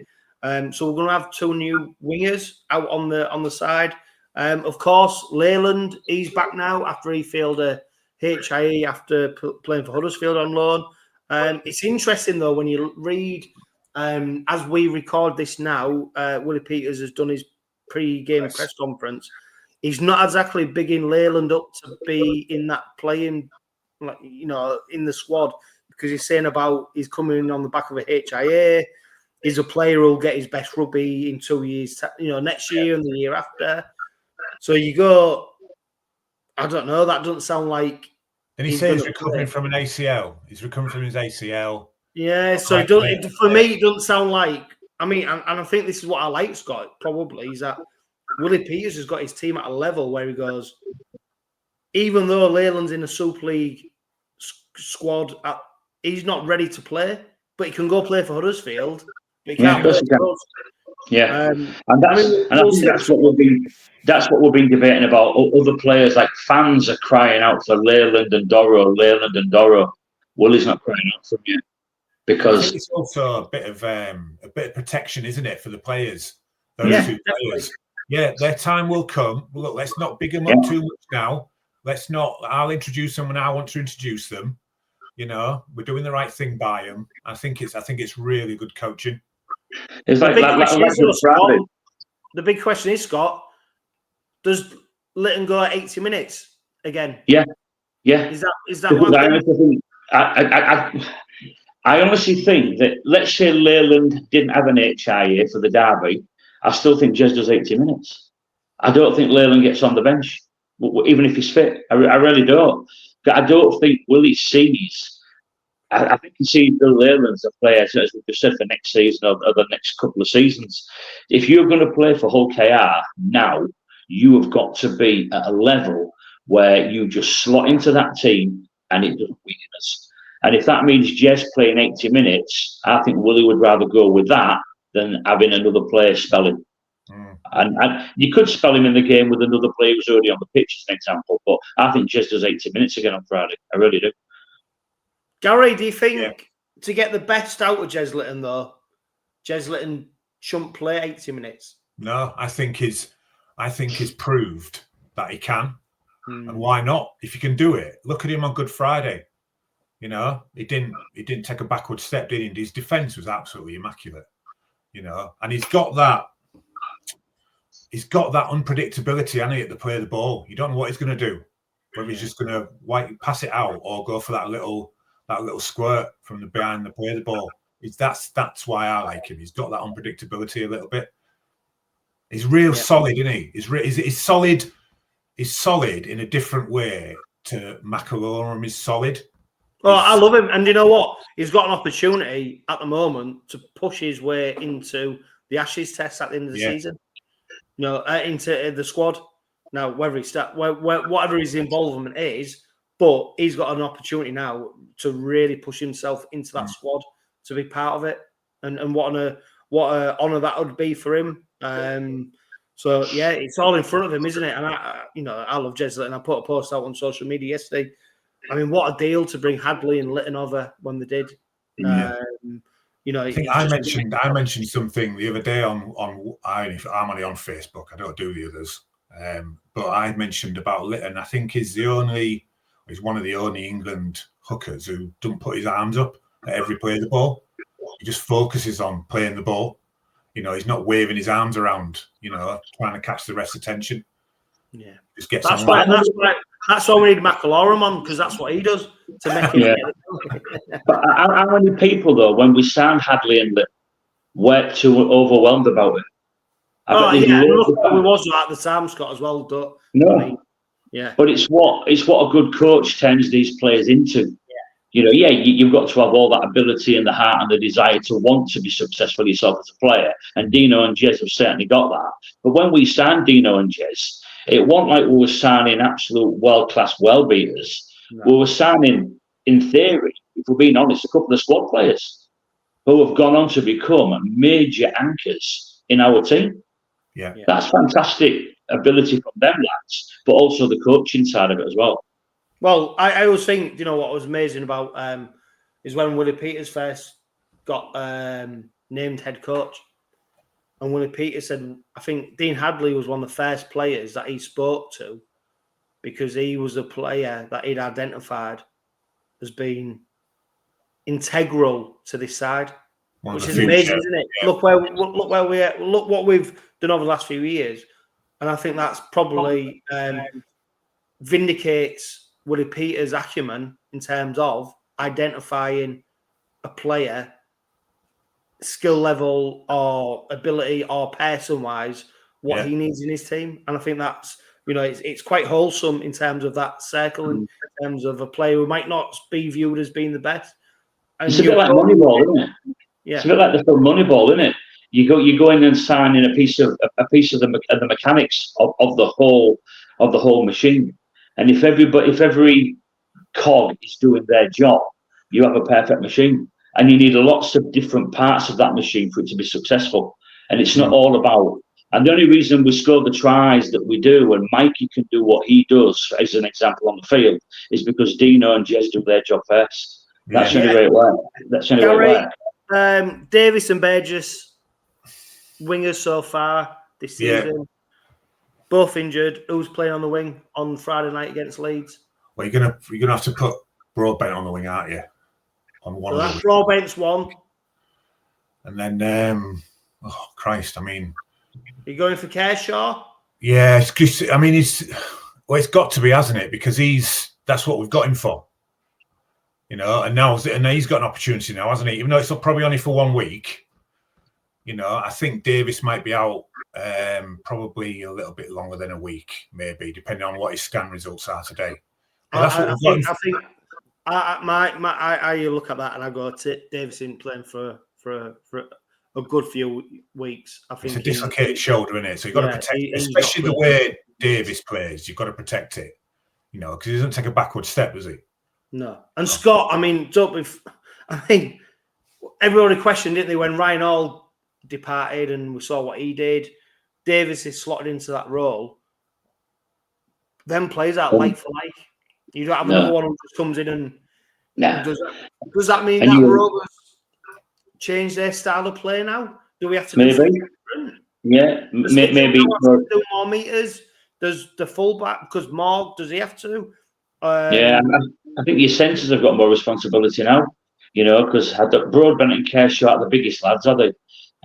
So we're going to have two new wingers out on the side. Of course, Leyland, he's back now after he failed a HIE after playing for Huddersfield on loan. It's interesting, though, when you read, as we record this now, Willie Peters has done his pre-game press conference. He's not exactly bigging Leyland up to be in that playing, you know, in the squad, because he's saying about he's coming on the back of a HIA. He's a player who'll get his best rugby in 2 years, you know, next year and the year after. So you go, I don't know, that doesn't sound like.
And he says he's recovering from an ACL. He's recovering from his ACL.
Yeah, so for me, it doesn't sound like. I mean, and I think this is what I like, Scott, probably, is that Willie Peters has got his team at a level where he goes, even though Leyland's in a Super League squad, he's not ready to play, but he can go play for Huddersfield. But he can't play for us.
Yeah, and I think that's what we've been debating about. Other players, like fans, are crying out for Leyland and Doro. Willie's not crying out for you because
it's also a bit of protection, isn't it, for the players? Those two players. Yeah, their time will come. Look, let's not big them up too much now. Let's not. I'll introduce them when I want to introduce them. You know, we're doing the right thing by them. I think it's really good coaching.
It's like
the big question is, Scott, does Litton go at 80 minutes again?
Yeah.
Is that what
I honestly think that, let's say Leyland didn't have an HIA for the derby, I still think Jez does 80 minutes. I don't think Leyland gets on the bench, even if he's fit. I really don't. I don't think Willie sees. I think he sees Bill Leyland as a player, as we just said, for next season or the next couple of seasons. If you're going to play for 𝗀𝗂𝗧 now, you have got to be at a level where you just slot into that team and it doesn't weaken us. And if that means Jez playing 80 minutes, I think Willie would rather go with that than having another player spell him. And you could spell him in the game with another player who's already on the pitch, as an example. But I think Jez does 80 minutes again on Friday. I really do.
Gary, do you think to get the best out of Jez Litton, though, Jez Litton shouldn't play 80 minutes?
No, I think he's proved that he can. And why not? If you can do it, look at him on Good Friday. You know, he didn't take a backward step, did he? His defence was absolutely immaculate. You know, and he's got that unpredictability, hasn't he, at the play of the ball. You don't know what he's going to do. Whether he's just going to pass it out or go for that little squirt from the behind the play of the ball. That's why I like him. He's got that unpredictability a little bit. He's real solid, isn't he? He's solid. He's solid in a different way to McAlorum is solid.
Well, I love him, and you know what? He's got an opportunity at the moment to push his way into the Ashes test at the end of the season. You know, into the squad. Now, whether he whatever his involvement is, but he's got an opportunity now to really push himself into that squad to be part of it, and what an honour that would be for him. So yeah, it's all in front of him, isn't it? And I love Jez Litton. I put a post out on social media yesterday. I mean, what a deal to bring Hadley and Litton over when they did. You know,
I mentioned something the other day I'm only on Facebook. I don't do the others, but I mentioned about Litton. I think he's one of the only England hookers who don't put his arms up at every play of the ball. He just focuses on playing the ball. You know, he's not waving his arms around, you know, trying to catch the rest's attention.
Yeah,
just gets
that's
on.
why. That's why we need McIlroy on, because that's what he does to make him.
Yeah. But how many people though, when we signed Hadley and that, weren't too overwhelmed about it?
Oh yeah, and look where we was at the time, Scott, as well.
No,
I mean, yeah.
But it's what a good coach turns these players into. You know, you've got to have all that ability and the heart and the desire to want to be successful yourself as a player. And Dino and Jez have certainly got that. But when we signed Dino and Jez, it wasn't like we were signing absolute world-class well-beaters. No. We were signing, in theory, if we're being honest, a couple of squad players who have gone on to become major anchors in our team.
Yeah.
That's fantastic ability from them lads, but also the coaching side of it as well.
Well, I always think, you know, what was amazing about is when Willie Peters first got named head coach. And Willie Peters said, I think Dean Hadley was one of the first players that he spoke to, because he was a player that he'd identified as being integral to this side, which is amazing, isn't it? Yeah. Look what we've done over the last few years. And I think that's probably vindicates Willie Peters' acumen in terms of identifying a player, skill level or ability or person-wise, what he needs in his team. And I think that's, you know, it's quite wholesome in terms of that circle, in terms of a player who might not be viewed as being the best. And
it's a bit like Moneyball, isn't it?
Yeah.
It's a bit like the film Moneyball, isn't it? You go in and sign in a piece of the mechanics of the whole machine. And if every cog is doing their job, you have a perfect machine. And you need lots of different parts of that machine for it to be successful. And it's not all about. And the only reason we score the tries that we do, and Mikey can do what he does, as an example on the field, is because Dino and Jez do their job first. That's the only way it works. That's the only way it works.
Davis and Burgess, wingers so far this season, both injured. Who's playing on the wing on Friday night against Leeds?
Well, you're gonna have to put Broadbent on the wing, aren't you? On one. So
that's Broadbent's one.
And then, oh Christ! I mean,
you going for Kershaw?
Yeah, it's got to be, hasn't it? Because that's what we've got him for. You know, and now he's got an opportunity now, hasn't he? Even though it's probably only for 1 week. You know, I think Davis might be out probably a little bit longer than a week, maybe, depending on what his scan results are today. I look at that and I go, Davis isn't playing for a good few weeks. I think it's a dislocated shoulder, isn't it? So you've got to protect it, especially the way Davis plays. You've got to protect it, you know, because he doesn't take a backward step, does he?
No. And Scott, I mean, everybody questioned, didn't they, when Ryan Hall departed and we saw what he did. Davis is slotted into that role, then plays out like for like. You don't have another one who just comes in and does that mean that Rovers change their style of play now? Do we have to do something different?
Yeah, maybe
do more meters. Does the fullback, because Morg, does he have to?
I think your centres have got more responsibility now, you know, because Broadbent and Kershaw are the biggest lads, are they?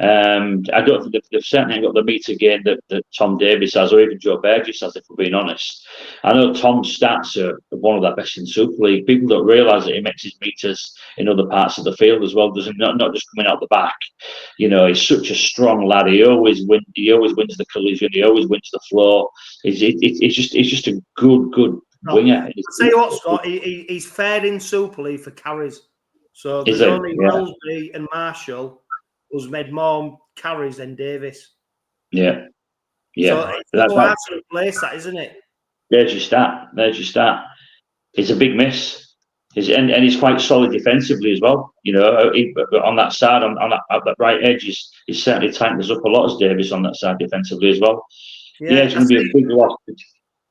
I don't think they've certainly got the meter gain that Tom Davis has, or even Joe Burgess has, if we're being honest. I know Tom's stats are one of the best in Super League. People don't realise that he makes his meters in other parts of the field as well, not just coming out the back. You know, he's such a strong lad. He always wins the collision. He always wins the floor. He's just a good winger.
I'll tell you what, Scott, he's fared in Super League for carries. So there's only Wellesby and Marshall who's made more carries than Davis.
Yeah.
So it's hard to replace that, isn't it?
There's your stat. It's a big miss. And he's quite solid defensively as well. You know, on that side, on that right edge, he's certainly tightened us up a lot as Davis on that side defensively as well. Yeah, it's going to be a big loss.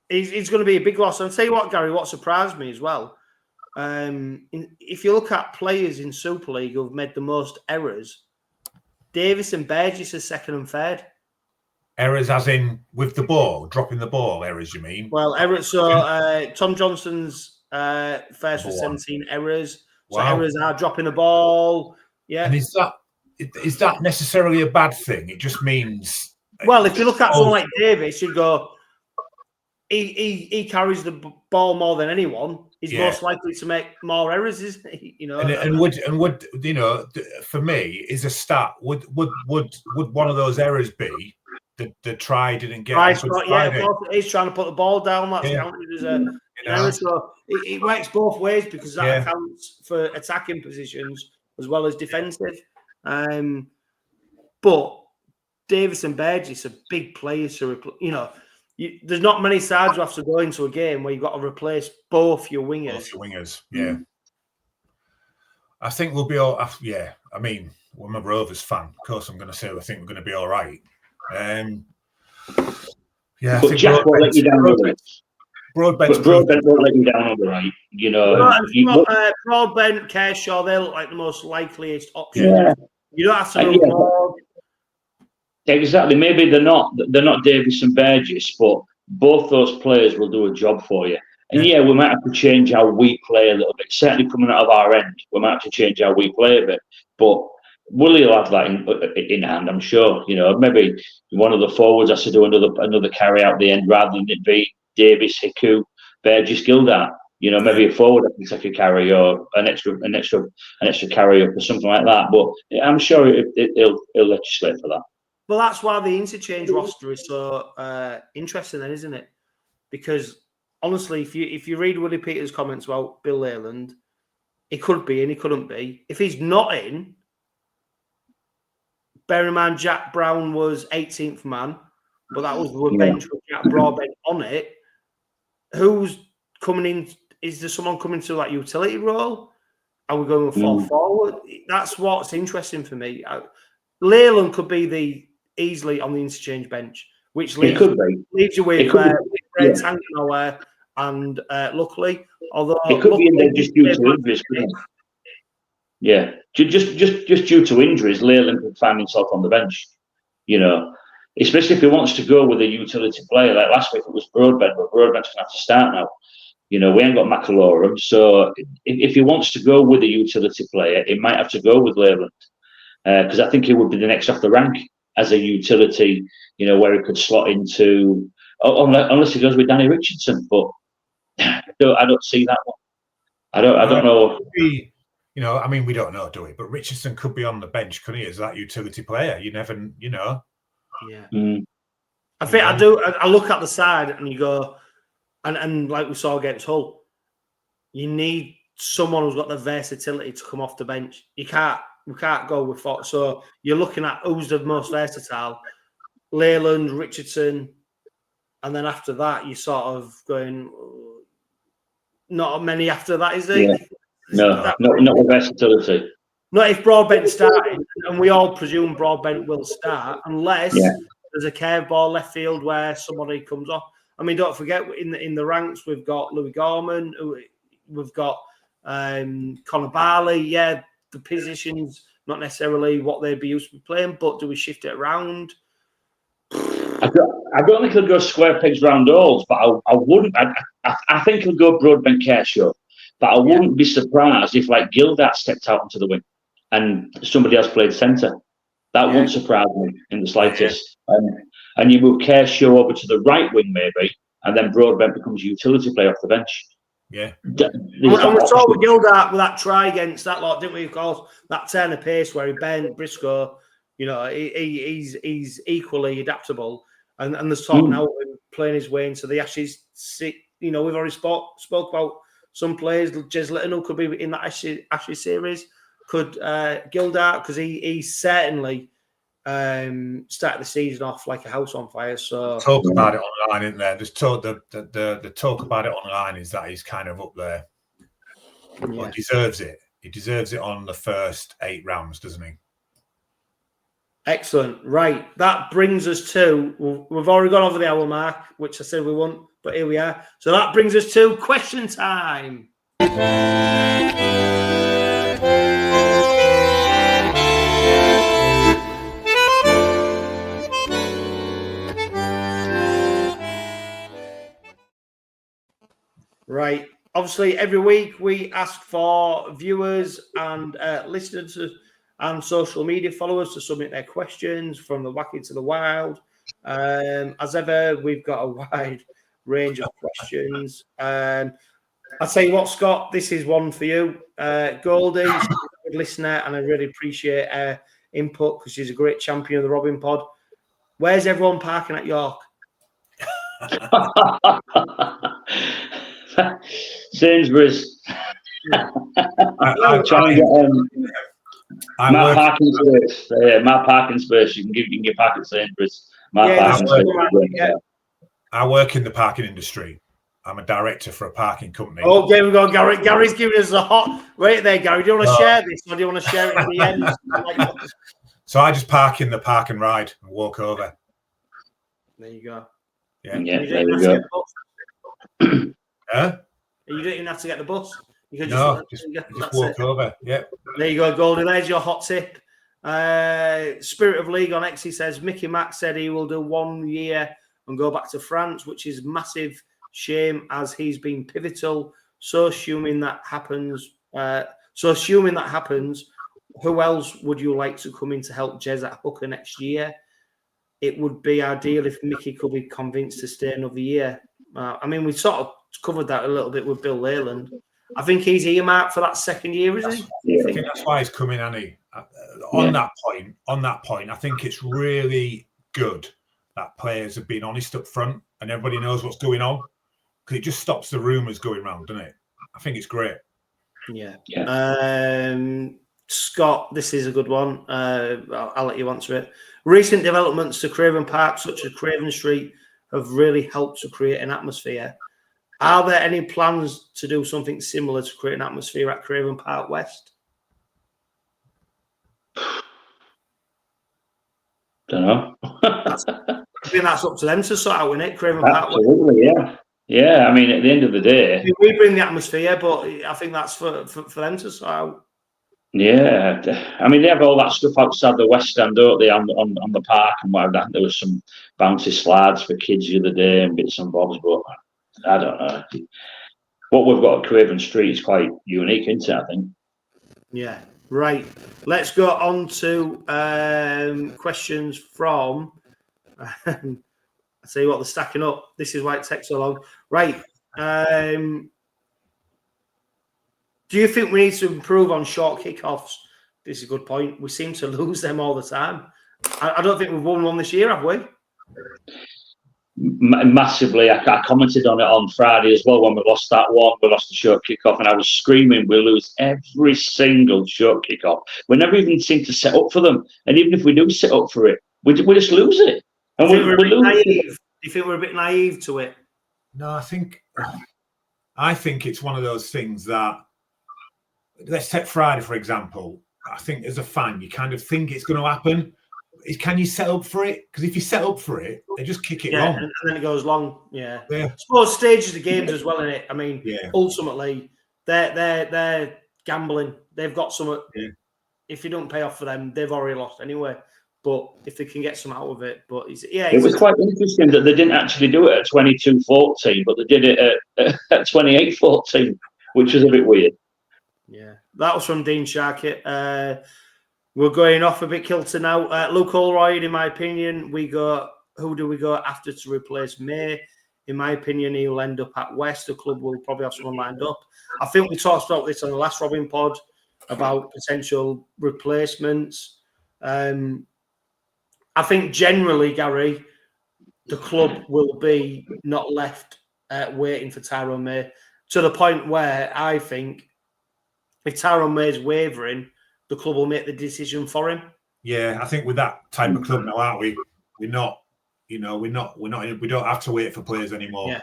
He's going to be a big loss. I'll tell you what, Gary, what surprised me as well, if you look at players in Super League who've made the most errors, Davis and Burgess are second and third.
Errors as in with the ball, dropping the ball, errors, you mean?
Well, errors, so Tom Johnson's first was 17 errors. So errors are dropping the ball. Yeah.
And is that necessarily a bad thing? It just means...
Well, if you look at someone like Davis, you'd go, he carries the ball more than anyone. He's most likely to make more errors, isn't he? You know,
and would you know? For me, is a stat. Would one of those errors be the try didn't get?
Right, yeah, of course, he's trying to put the ball down. That's counted as an error. So it works both ways because that accounts for attacking positions as well as defensive. But Davis and Burgess are big players to replace. You know, there's not many sides you have to go into a game where you've got to replace both your wingers.
Both your wingers, yeah. I think we'll be all. Yeah, I mean, I'm a Rovers fan. Of course, I'm going to say I think we're going to be all right. Yeah,
but Jack won't let you down on the right.
Broadbent
won't let you down on the right. You know,
Broadbent, 𝗂𝗄𝗄𝗏, they look like the most likeliest option.
Yeah.
You don't have to move more.
Exactly. Maybe they're not Davis and Burgess, but both those players will do a job for you. And we might have to change how we play a little bit. Certainly coming out of our end, we might have to change how we play a bit. But Willie will have that in hand, I'm sure. You know, maybe one of the forwards has to do another carry out the end rather than it be Davis, Hiku, Burgess, Gildart. You know, maybe a forward has to take a carry or an extra carry up or something like that. But I'm sure he'll legislate for that.
Well, that's why the interchange roster is so interesting, then, isn't it? Because honestly, if you read Willie Peters' comments about Bill Leyland, he could be and he couldn't be. If he's not in, bear in mind Jack Brown was 18th man, but that was the bench with Jack Broadbent on it. Who's coming in? Is there someone coming to that utility role? Are we going with forward? That's what's interesting for me. Leyland could be easily on the interchange bench, which leaves you with Brent Tangenauer and luckily, although
it could be in there just due to injuries. Yeah, just due to injuries, Leyland could find himself on the bench. You know, especially if he wants to go with a utility player. Like last week, it was Broadbent, but Broadbent's going to have to start now. You know, we ain't got McIlroy, so if he wants to go with a utility player, he might have to go with Leyland because I think he would be the next off the rank as a utility. You know, where he could slot into, unless he goes with Danny Richardson. But I don't see that one. I don't know.
You know, I mean, we don't know, do we? But Richardson could be on the bench, couldn't he, as that utility player? You never, you know.
Yeah. I think I do. I look at the side and you go, and like we saw against Hull, you need someone who's got the versatility to come off the bench. We can't go with Fox. So you're looking at who's the most versatile: Leyland, Richardson, and then after that, you're sort of going. Not many after that, is there?
Yeah. No, not with versatility.
Not if Broadbent started, and we all presume Broadbent will start, unless there's a curveball left field where somebody comes off. I mean, don't forget in the ranks we've got Louis Gorman, we've got Connor Barley. Yeah, the positions not necessarily what they'd be used to playing, but do we shift it around?
I don't think he'll go square pegs round holes, but I wouldn't. I think he'll go Broadbent 𝗂𝗄𝗏, but I wouldn't be surprised if like Gildart stepped out into the wing and somebody else played centre. That wouldn't surprise me in the slightest. And you move 𝗂𝗄𝗏 over to the right wing maybe, and then Broadbent becomes a utility player off the bench.
Yeah. And we saw with Gildart with that try against that lot, didn't we? Of course, that turn of pace where he bent Briscoe. You know, he's equally adaptable, and there's talk now of him playing his way into the Ashes. You know, we've already spoke about some players. Jez Litton, who could be in that Ashes series, could Gildart, because he certainly started the season off like a house on fire. So
talk about it online, isn't there? There's the talk about it online is that he's kind of up there. Well, he deserves it. He deserves it on the first 8 rounds, doesn't he?
Excellent. Right. That brings us to, we've already gone over the hour mark, which I said we won't, but here we are. So that brings us to question time. Right. Obviously, every week we ask for viewers and listeners and social media followers to submit their questions from the wacky to the wild. As ever, we've got a wide range of questions. I'll tell you what, Scott, this is one for you. Goldie, she's a good listener, and I really appreciate her input because she's a great champion of the Robin Pod. Where's everyone parking at York?
Sainsbury's.
I
try and get my parking space. My parking space. You can get park at Sainsbury's. Parking space.
I work in the parking industry. I'm a director for a parking company.
Oh, there we go, Gary. Gary's giving us a hot. Wait there, Gary. Do you want to share this, or do you want to share it at the end?
So I just park in the park and ride and walk over.
There you go.
Yeah, there you go.
Huh? You don't even have to get the bus. You can
just walk over. Yeah.
There you go, Goldie. There's your hot tip. Spirit of League on X, he says, Mickey Mack said he will do 1 year and go back to France, which is massive shame as he's been pivotal. So assuming that happens, who else would you like to come in to help Jez at hooker next year? It would be ideal if Mickey could be convinced to stay another year. I mean, we sort of covered that a little bit with Bill Leyland. I think he's earmarked for that second year, isn't he?
I think that's why he's coming, Annie. On that point, I think it's really good that players have been honest up front and everybody knows what's going on, because it just stops the rumours going round, doesn't it? I think it's great.
Yeah. Scott, this is a good one. I'll let you answer it. Recent developments to Craven Park, such as Craven Street, have really helped to create an atmosphere. Are there any plans to do something similar to create an atmosphere at Craven Park West?
Don't know.
I think that's up to them to sort out, isn't it? Craven Park West.
Absolutely, yeah. Yeah, I mean, at the end of the day,
we bring the atmosphere, but I think that's for them to sort out.
Yeah, I mean, they have all that stuff outside the West End, don't they, on the park and whatever. There was some bouncy slides for kids the other day and bits and bobs, but I don't know. What we've got at Craven Street is quite unique, isn't it, I think?
Yeah, right. Let's go on to questions from... I tell you what, they're stacking up. This is why it takes so long. Right. Do you think we need to improve on short kickoffs? This is a good point. We seem to lose them all the time. I don't think we've won one this year, have we?
Massively. I commented on it on Friday as well when we lost that one. We lost the short kickoff, and I was screaming, we lose every single short kickoff. We never even seem to set up for them. And even if we do set up for it, we just lose it. And we lose it.
Do you think we're a bit naive to it?
No, I think it's one of those things that, let's take Friday, for example. I think as a fan, you kind of think it's going to happen. Can you set up for it? Because if you set up for it, they just kick it long.
And then it goes long. Yeah. I suppose stages of games as well, innit? I mean, ultimately, they're gambling. They've got some. Yeah. If you don't pay off for them, they've already lost anyway. But if they can get some out of it, it
was quite interesting that they didn't actually do it at 22-14, but they did it at 28-14, which was a bit weird.
Yeah, that was from Dean Sharkett. We're going off a bit kilter now. Luke Holroyd, in my opinion, who do we go after to replace May? In my opinion, he'll end up at West. The club will probably have someone lined up. I think we talked about this on the last Robin Pod about potential replacements. I think generally, Gary, the club will be not left waiting for Tyrone May, to the point where I think if Tyrone May's wavering, the club will make the decision for him.
Yeah, I think with that type of club now, aren't we? We don't have to wait for players anymore. Yeah.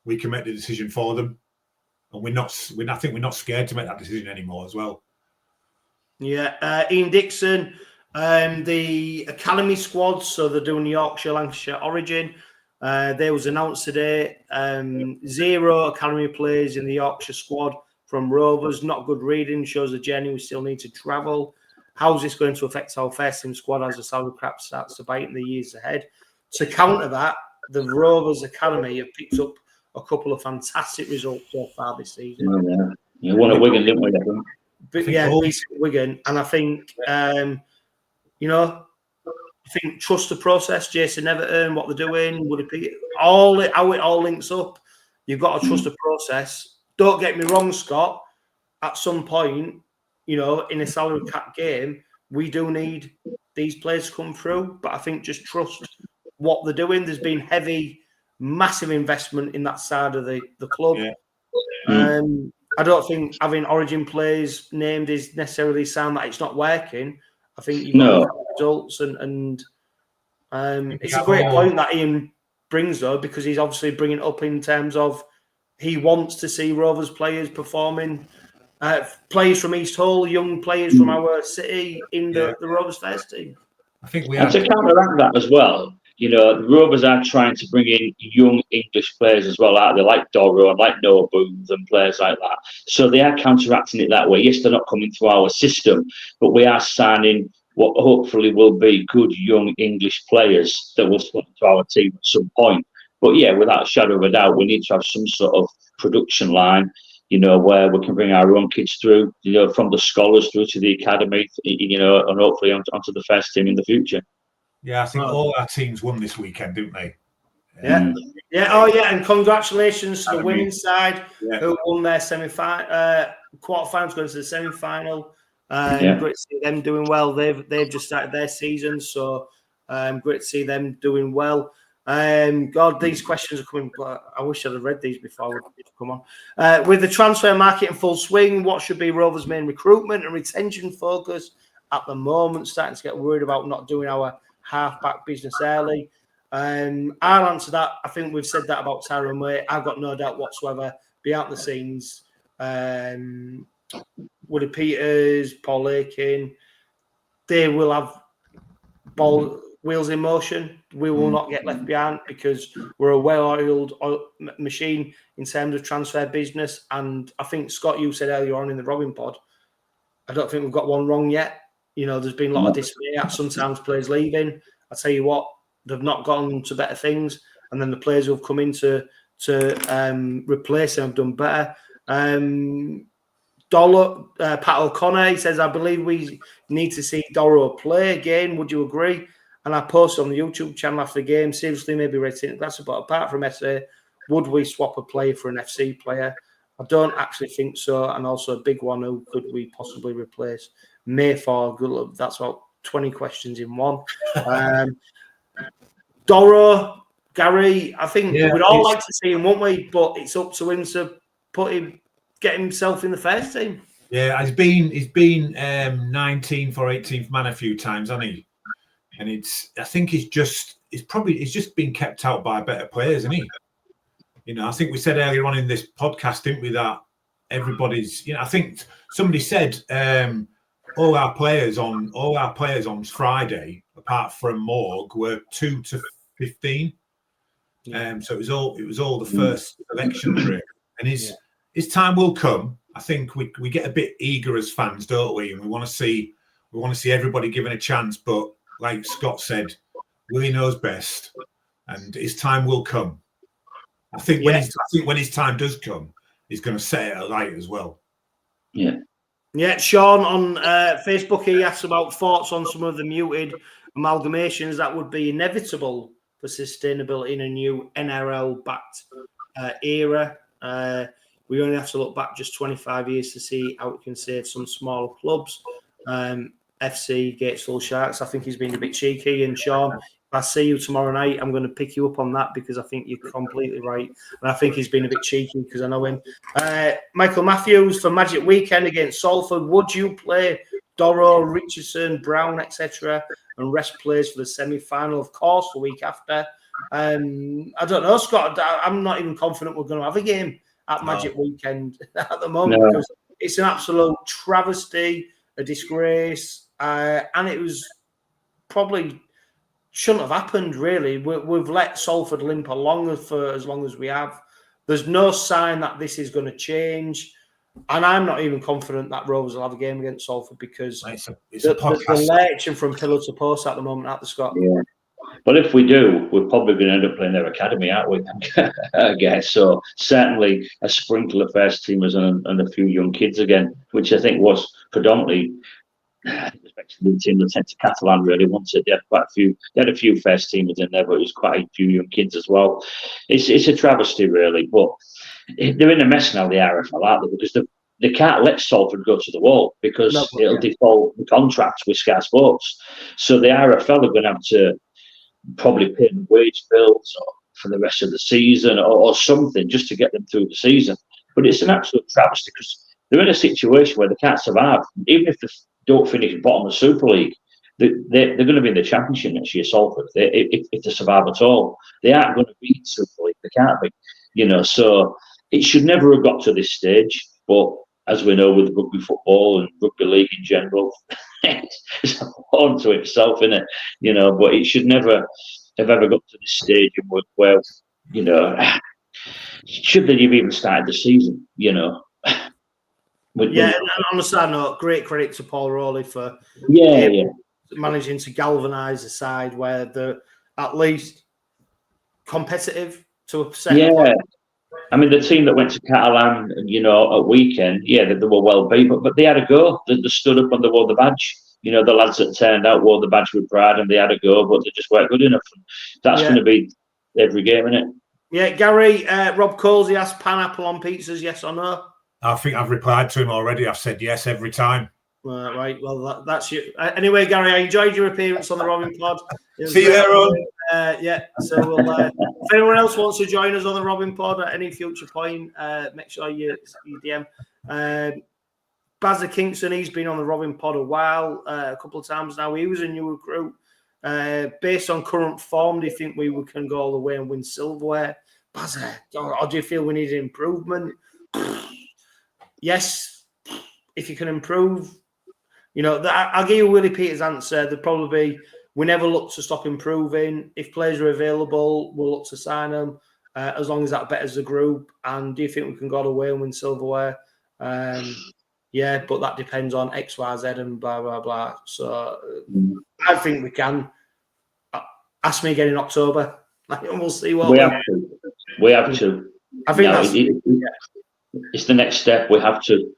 We can make the decision for them, and I think we're not scared to make that decision anymore as well.
Yeah, Ian Dixon. The academy squad, so they're doing Yorkshire, Lancashire origin. They was announced today. 0 academy players in the Yorkshire squad from Rovers. Not good reading, shows the journey we still need to travel. How's this going to affect our first team squad as the salary cap starts to bite in the years ahead? To counter that, the Rovers academy have picked up a couple of fantastic results so far this season.
Oh, yeah. You won at Wigan, didn't we?
But yeah, Wigan. And I think, I think trust the process. Jason Everton, what they're doing, would it be how it all links up? You've got to trust the process. Don't get me wrong, Scott. At some point, you know, in a salary cap game, we do need these players to come through. But I think just trust what they're doing. There's been heavy, massive investment in that side of the club.
Yeah.
I don't think having Origin players named is necessarily a sign that it's not working. I think you've got to look at the results and it's a great point that Ian brings though, because he's obviously bringing it up in terms of he wants to see Rovers players performing, players from East Hull, young players from our city in the Rovers first team.
I think we
have to counteract that as well. You know, the Rovers are trying to bring in young English players as well, aren't they? Like Doro and like Noah Booth and players like that. So they are counteracting it that way. Yes, they're not coming through our system, but we are signing what hopefully will be good young English players that will slot into our team at some point. But yeah, without a shadow of a doubt, we need to have some sort of production line, you know, where we can bring our own kids through, you know, from the scholars through to the academy, you know, and hopefully onto the first team in the future.
Yeah, I think all our teams won this weekend, didn't they?
Yeah. Oh, yeah. And congratulations to the women's side who won their semi-final, quarterfinals going to the semi-final. Great to see them doing well. They've just started their season, so great to see them doing well. God, these questions are coming. I wish I'd have read these before I would come on. With the transfer market in full swing, what should be Rovers' main recruitment and retention focus at the moment? Starting to get worried about not doing our half-back business early. I'll answer that. I think we've said that about Tyrone Way. I've got no doubt whatsoever. Behind the scenes, Woody Peters, Paul Aiken, they will have wheels in motion. We will not get left behind because we're a well-oiled machine in terms of transfer business. And I think, Scott, you said earlier on in the Robin pod, I don't think we've got one wrong yet. You know, there's been a lot of dismay at sometimes players leaving. I tell you what, they've not gone to better things. And then the players who have come in to replace them have done better. Pat O'Connor, he says, I believe we need to see Doro play again. Would you agree? And I posted on the YouTube channel after the game, seriously, maybe rating that's about apart from SA, would we swap a player for an FC player? I don't actually think so. And also a big one, who could we possibly replace? Mayfair, that's about 20 questions in one. Doro, Gary, I think we'd all like to see him, won't we? But it's up to him to get himself in the first team.
Yeah, he's been 19th or 18th man a few times, hasn't he? And I think he's just been kept out by better players, isn't he? You know, I think we said earlier on in this podcast, didn't we, that everybody's, you know, I think somebody said all our players on Friday, apart from Morg, were 2 to 15. So it was all the first selection group. And his time will come. I think we get a bit eager as fans, don't we? And we want to see everybody given a chance. But like Scott said, Willie knows best, and his time will come. I think when his time does come, he's going to set it alight as well.
Yeah.
Yeah, Sean on Facebook, he asks about thoughts on some of the muted amalgamations that would be inevitable for sustainability in a new NRL-backed era. We only have to look back just 25 years to see how it can save some smaller clubs. FC, Gatesville Sharks, I think he's been a bit cheeky. And Sean, if I see you tomorrow night, I'm going to pick you up on that because I think you're completely right. And I think he's been a bit cheeky because I know him. Michael Matthews, for Magic Weekend against Salford, would you play Doro, Richardson, Brown, etc., and rest players for the semi-final, of course, the week after? I don't know, Scott. I'm not even confident we're going to have a game at Magic Weekend at the moment because it's an absolute travesty, a disgrace, and it was probably shouldn't have happened, really. We've let Salford limp along for as long as we have. There's no sign that this is going to change. And I'm not even confident that Rovers will have a game against Salford because they're lurching from pillar to post at the moment, aren't they, Scott?
Yeah. But if we do, we're probably going to end up playing their academy, aren't we? I guess. So certainly a sprinkle of first teamers and a few young kids again, which I think was predominantly especially the team that sent to Catalan really wanted. They had quite a few. They had a few first teamers in there, but it was quite a few young kids as well. It's a travesty really, but they're in a mess now. The RFL, aren't they? Because they can't let Salford go to the wall because it'll default the contract with Sky Sports. So the RFL are going to have to probably pay them wage bills for the rest of the season or something just to get them through the season. But it's an absolute travesty because they're in a situation where they can't survive. Even if they don't finish bottom of the Super League, they're going to be in the Championship next year, Salford. If they survive at all, they aren't going to be in Super League. They can't be, So it should never have got to this stage. But as we know, with rugby football and rugby league in general, it's on to itself, isn't it? But it should never have ever got to this stage where should they have even started the season?
And on a side note, great credit to Paul Rowley for managing to galvanise a side where they're at least competitive to a certain point.
I mean, the team that went to Catalan, at weekend, they were well beat, but they had a go. They stood up and they wore the badge. The lads that turned out wore the badge with pride and they had a go, but they just weren't good enough. That's going to be every game, isn't it?
Yeah, Gary, Rob Coles, he asked pineapple on pizzas, yes or no?
I think I've replied to him already. I've said yes every time.
Right, well, that's you. Anyway, Gary, I enjoyed your appearance on the Robin Pod.
See you there, Ron.
So we'll, if anyone else wants to join us on the Robin Pod at any future point, make sure you DM. Bazza Kingston, he's been on the Robin Pod a couple of times now. He was a new recruit. Based on current form, do you think we can go all the way and win silverware? Bazza, or do you feel we need an improvement? Yes, if you can improve. I'll give you Willie Peters' answer. There'd probably be, we never look to stop improving. If players are available, we'll look to sign them, as long as that betters the group. And do you think we can go away and win silverware? Yeah, but that depends on X, Y, Z and blah, blah, blah. So I think we can. Ask me again in October. And we'll see what
we have to. We have to.
I think
it's the next step. We have to.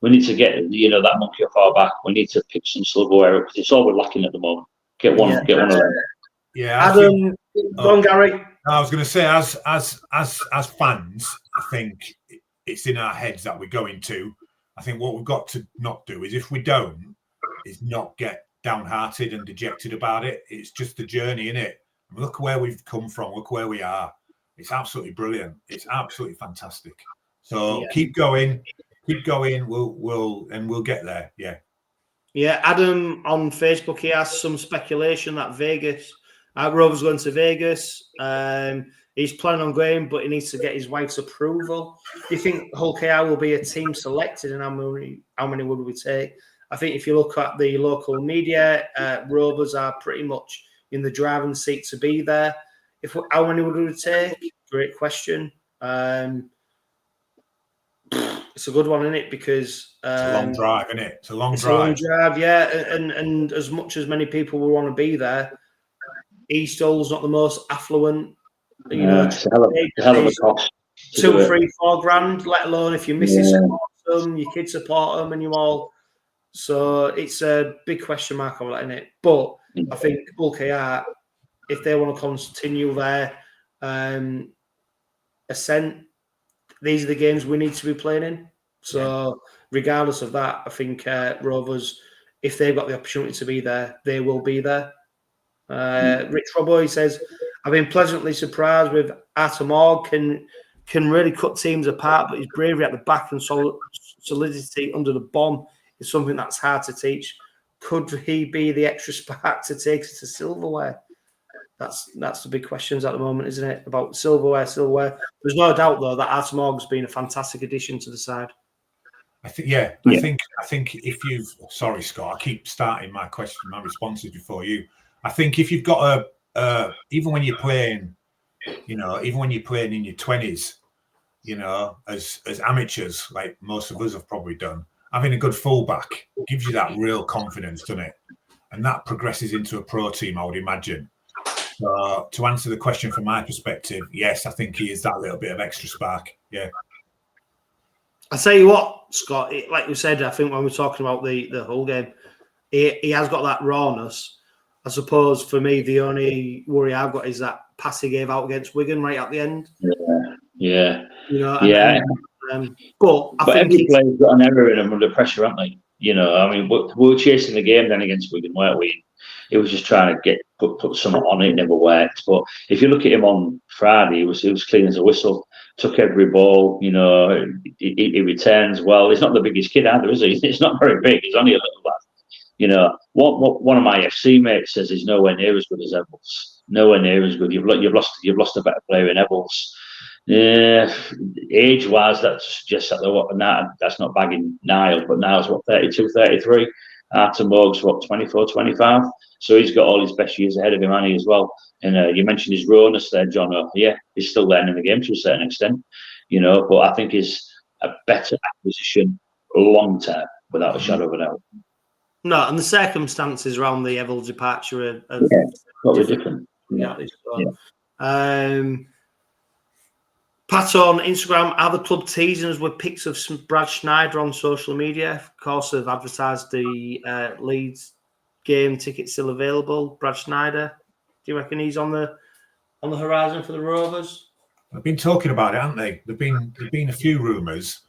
We need to get that monkey off our back. We need to pick some silverware because it's all we're lacking at the moment. Get one of them.
Yeah,
Adam, go on, Gary.
I was going to say, as fans, I think it's in our heads that we're going to. I think what we've got to not do is, if we don't, is not get downhearted and dejected about it. It's just the journey, innit? Look where we've come from. Look where we are. It's absolutely brilliant. It's absolutely fantastic. So keep going. Keep going. We'll get there. Yeah.
Yeah. Adam on Facebook, he has some speculation that Rover's going to Vegas. He's planning on going, but he needs to get his wife's approval. Do you think 𝗀𝗂𝗃 will be a team selected, and how many would we take? I think if you look at the local media, Rovers are pretty much in the driving seat to be there. How many would we take? Great question. It's a good one, isn't it? Because
it's a long drive, isn't it? It's a long drive.
A long drive, yeah. And as much as many people will want to be there, East Hull's not the most affluent.
It's a hell of a cost.
2, 3, 4 grand, let alone if your missus supports them, your kids support them, and you all. So it's a big question mark on that, isn't it? But I think 𝗀𝗂𝗃, if they want to continue their ascent, these are the games we need to be playing in. So regardless of that, I think Rovers, if they've got the opportunity to be there, they will be there. Rich Robbo, he says, I've been pleasantly surprised with 𝗪𝗏. Can really cut teams apart, but his bravery at the back and solidity under the bomb is something that's hard to teach. Could he be the extra spark to take us to silverware? That's the big questions at the moment, isn't it? About silverware. There's no doubt though that 𝗪𝗏's been a fantastic addition to the side.
I think I think if you've sorry, Scott, I keep starting my responses before you. I think if you've got even when you're playing, even when you're playing in your 20s, as amateurs, like most of us have probably done, having a good fullback gives you that real confidence, doesn't it? And that progresses into a pro team, I would imagine. So to answer the question from my perspective, yes, I think he is that little bit of extra spark. Yeah.
I tell you what, Scott, like you said, I think when we're talking about the whole game, he has got that rawness. I suppose for me, the only worry I've got is that pass he gave out against Wigan right at the end.
Yeah.
You know,
But
I think
every player's got an error in them under pressure, haven't they? You know, I mean, we were chasing the game then against Wigan, weren't we? It was just trying to put something on it. It never worked. But if you look at him on Friday, he was clean as a whistle. Took every ball. You know, he returns well. He's not the biggest kid either, is he? He's not very big. He's only a little lad. You know, one of my FC mates says he's nowhere near as good as Evells. Nowhere near as good. You've lost a better player in Evells. Age-wise, that suggests that that's not bagging Niall, but Niall's 32, 33. Artemog's 24, 25. So he's got all his best years ahead of him, hasn't he, as well? And you mentioned his rawness there, John. Yeah, he's still learning the game to a certain extent, you know. But I think he's a better acquisition long term, without a shadow of a doubt.
No, and the circumstances around the Evel's departure are
totally different.
Yeah. Pat on Instagram, are the club teasing us with pics of some Brad Schneider on social media? Of course, they've advertised the Leeds game tickets still available. Brad Schneider, do you reckon he's on the horizon for the Rovers?
They've been talking about it, haven't they? There've been a few rumours,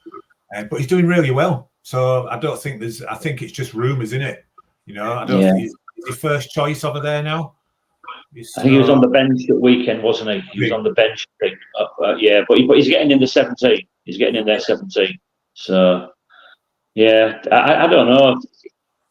but he's doing really well. So I don't think I think it's just rumours, isn't it? You know, I don't think he's the first choice over there now.
I think he was on the bench at weekend, wasn't he? He was on the bench, I think. But he's getting in the 17. He's getting in there 17. So, yeah, I don't know.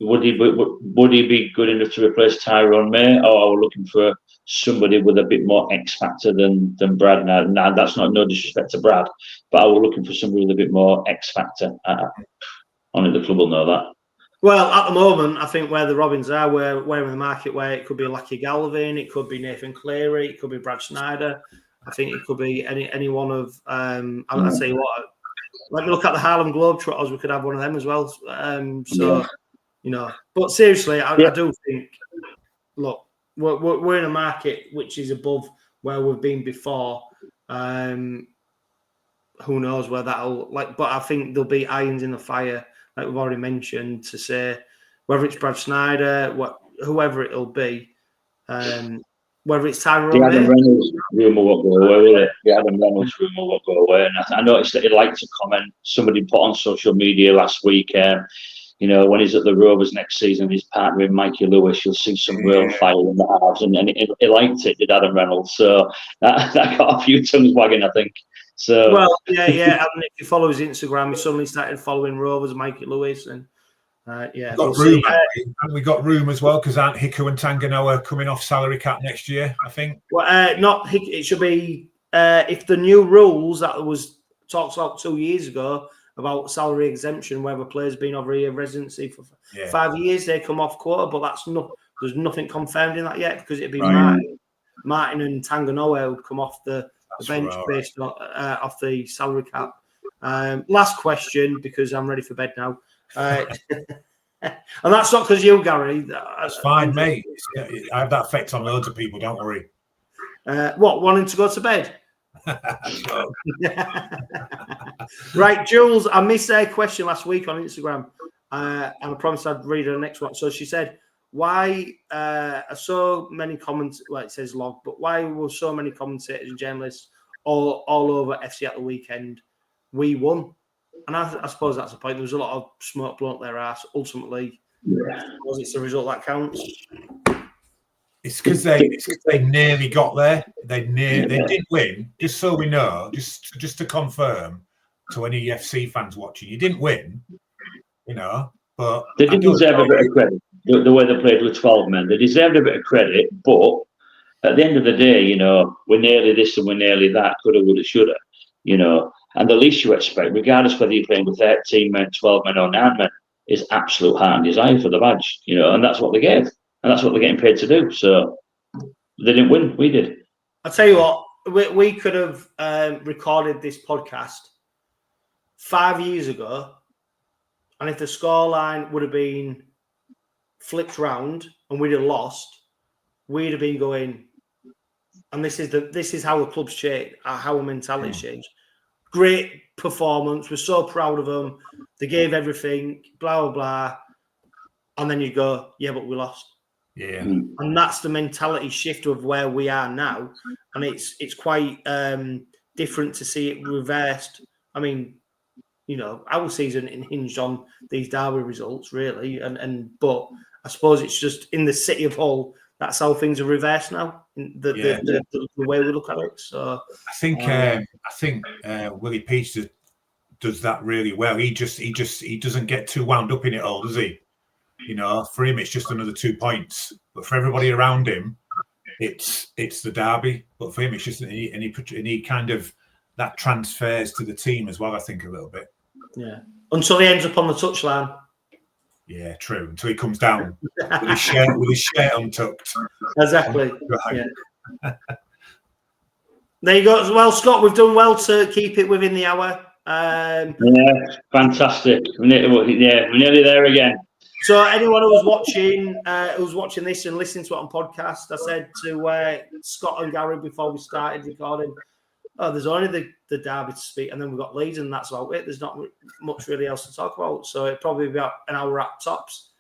Would he be good enough to replace Tyrone May? Or are we looking for somebody with a bit more X factor than Brad? Now that's no disrespect to Brad, but are we looking for somebody with a bit more X factor? Only the club will know that.
Well, at the moment, I think where the Robins are, we're in the market where it could be Lachie Galvin, it could be Nathan Cleary, it could be Brad Schneider. I think it could be any one of. I'll tell you what. Let me look at the Harlem Globetrotters. We could have one of them as well. You know. But seriously, I do think. Look, we're in a market which is above where we've been before. Who knows where that'll But I think there'll be irons in the fire, like we've already mentioned, to say whether it's Brad Schneider, whoever it'll be, whether it's Tyrone.
The Adam Reynolds rumour won't go away, will it? The Adam Reynolds rumour won't go away. And I noticed that he liked to comment. Somebody put on social media last week, you know, when he's at the Rovers next season, he's partnering Mikey Lewis, you'll see some real fire in the halves. And he liked it, did Adam Reynolds. So that got a few tongues wagging, I think. So
well, yeah. And if you follow his Instagram, he suddenly started following Rovers, Mikey Lewis, and
we got room as well, because aren't Hiku and Tanganoa coming off salary cap next year? I think. Well,
it should be if the new rules that was talked about 2 years ago about salary exemption, where the player's been over here residency for 5 years, they come off quota, but there's nothing confirmed in that yet, because it'd be Martin and Tanganoa would come off the bench based off the salary cap. Last question, because I'm ready for bed now. And that's not because you, Gary.
That's fine, mate. I have that effect on loads of people, don't worry.
Wanting to go to bed? Right, Jules, I missed a question last week on Instagram, and I promised I'd read her the next one. So she said, why are so many comments, well, it says log, but why were so many commentators and journalists all over FC at the weekend? We won. And I suppose that's the point. There was a lot of smoke blown up their ass. Ultimately, it's the result that counts.
It's because they nearly got there. They did win. Just so we know, just to confirm to any FC fans watching, you didn't win, you know. But
they did deserve a bit of credit. The way they played with 12 men, they deserved a bit of credit. But at the end of the day, you know, we're nearly this and we're nearly that. Coulda, woulda, shoulda. You know. And the least you expect, regardless whether you're playing with 13 men, 12 men, or 9 men, is absolute heart and desire for the badge, you know, and that's what they gave. And that's what they're getting paid to do. So they didn't win, we did.
I'll tell you what, we could have recorded this podcast 5 years ago, and if the scoreline would have been flipped round and we'd have lost, we'd have been going, and this is how the club's changed, how our mentality changed. Great performance. We're so proud of them. They gave everything, blah, blah, blah. and then you go, yeah, but we lost.
Yeah.
And that's the mentality shift of where we are now. And it's quite different to see it reversed. I mean, you know, our season hinged on these derby results, really. But I suppose it's just in the city of Hull, that's how things are reversed now, the way we look at it. So
I think 𝗀𝗂𝗋𝗄𝗧 does that really well. He doesn't get too wound up in it all, does he? You know, for him, it's just another 2 points. But for everybody around him, it's the derby. But for him, it's just and he kind of that transfers to the team as well. I think a little bit.
Yeah. Until he ends up on the touchline.
Yeah, true. Until he comes down with his shirt untucked.
Exactly.
Right.
Yeah. There you go. Well, Scott, we've done well to keep it within the hour.
Yeah, fantastic. We're nearly there again.
So anyone who was watching this and listening to it on podcast, I said to Scott and Gary before we started recording, there's only the derby to speak, and then we've got Leeds, and that's about it. There's not much really else to talk about. So it'll probably be about an hour at tops.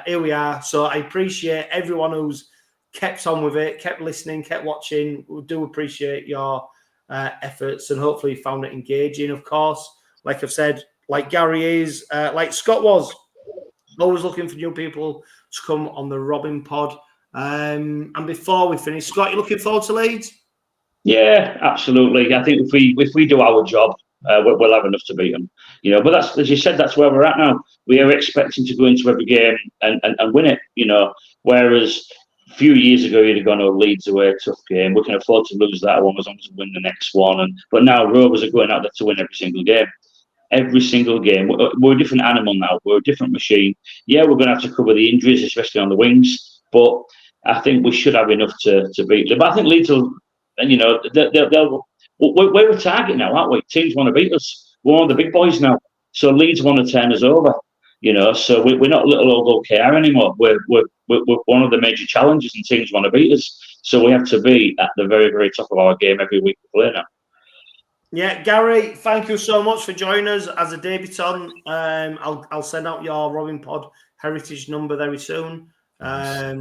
Here we are. So I appreciate everyone who's kept on with it, kept listening, kept watching. We do appreciate your efforts, and hopefully you found it engaging. Of course, like I've said, like Gary is, like Scott was, always looking for new people to come on the Robin Pod. And before we finish, Scott, you looking forward to Leeds?
Yeah, absolutely. I think if we do our job, we'll have enough to beat them. You know, but that's, as you said, that's where we're at now. We are expecting to go into every game and win it. You know, whereas a few years ago you'd have gone, "Oh, Leeds away, tough game. We can afford to lose that one as long as we win the next one." But now Rovers are going out there to win every single game. Every single game. We're a different animal now. We're a different machine. Yeah, we're going to have to cover the injuries, especially on the wings. But I think we should have enough to beat them. But I think Leeds will. And you know, we're a target now, aren't we? Teams want to beat us. We're one of the big boys now. So Leeds want to turn us over. You know, so we're not little old 𝗀𝗂𝗋𝗄𝗧 anymore. We're one of the major challenges, and teams want to beat us. So we have to be at the very, very top of our game every week we play now.
Yeah, Gary, thank you so much for joining us as a debutant. I'll send out your Robin Pod heritage number very soon.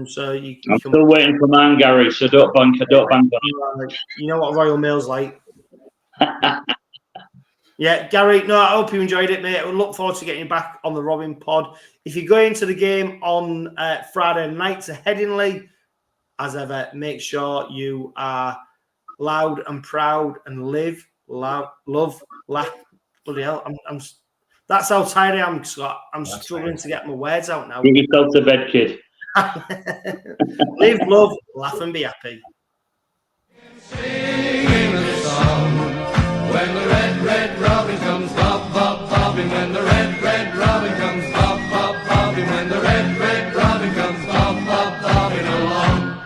So you
I'm still waiting for mine, Gary. So don't bank on
it. You know what Royal Mail's like. Yeah, Gary. No, I hope you enjoyed it, mate. I look forward to getting you back on the Robin Pod. If you go into the game on Friday night to Headingley, as ever, make sure you are loud and proud and live, love, laugh. Bloody hell! That's how tired I am, Scott. I'm struggling to get my words out now.
Get yourself to bed, kid.
Live, love, laugh, and be happy.
Singing a song when the red robin comes bob bob bobbing. When the red robin comes bob bob bobbing. When the red robin comes bob bob bobbing along.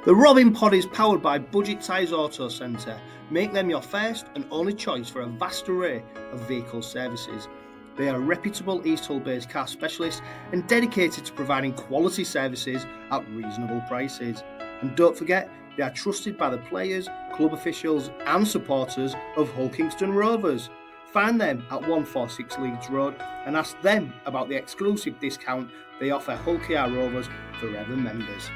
The Robin Pod is powered by Budget Tyres Auto Centre. Make them your first and only choice for a vast array of vehicle services. They are reputable East Hull-based car specialists and dedicated to providing quality services at reasonable prices. And don't forget, they are trusted by the players, club officials and supporters of Hull Kingston Rovers. Find them at 146 Leeds Road and ask them about the exclusive discount they offer Hull KR Rovers Forever members.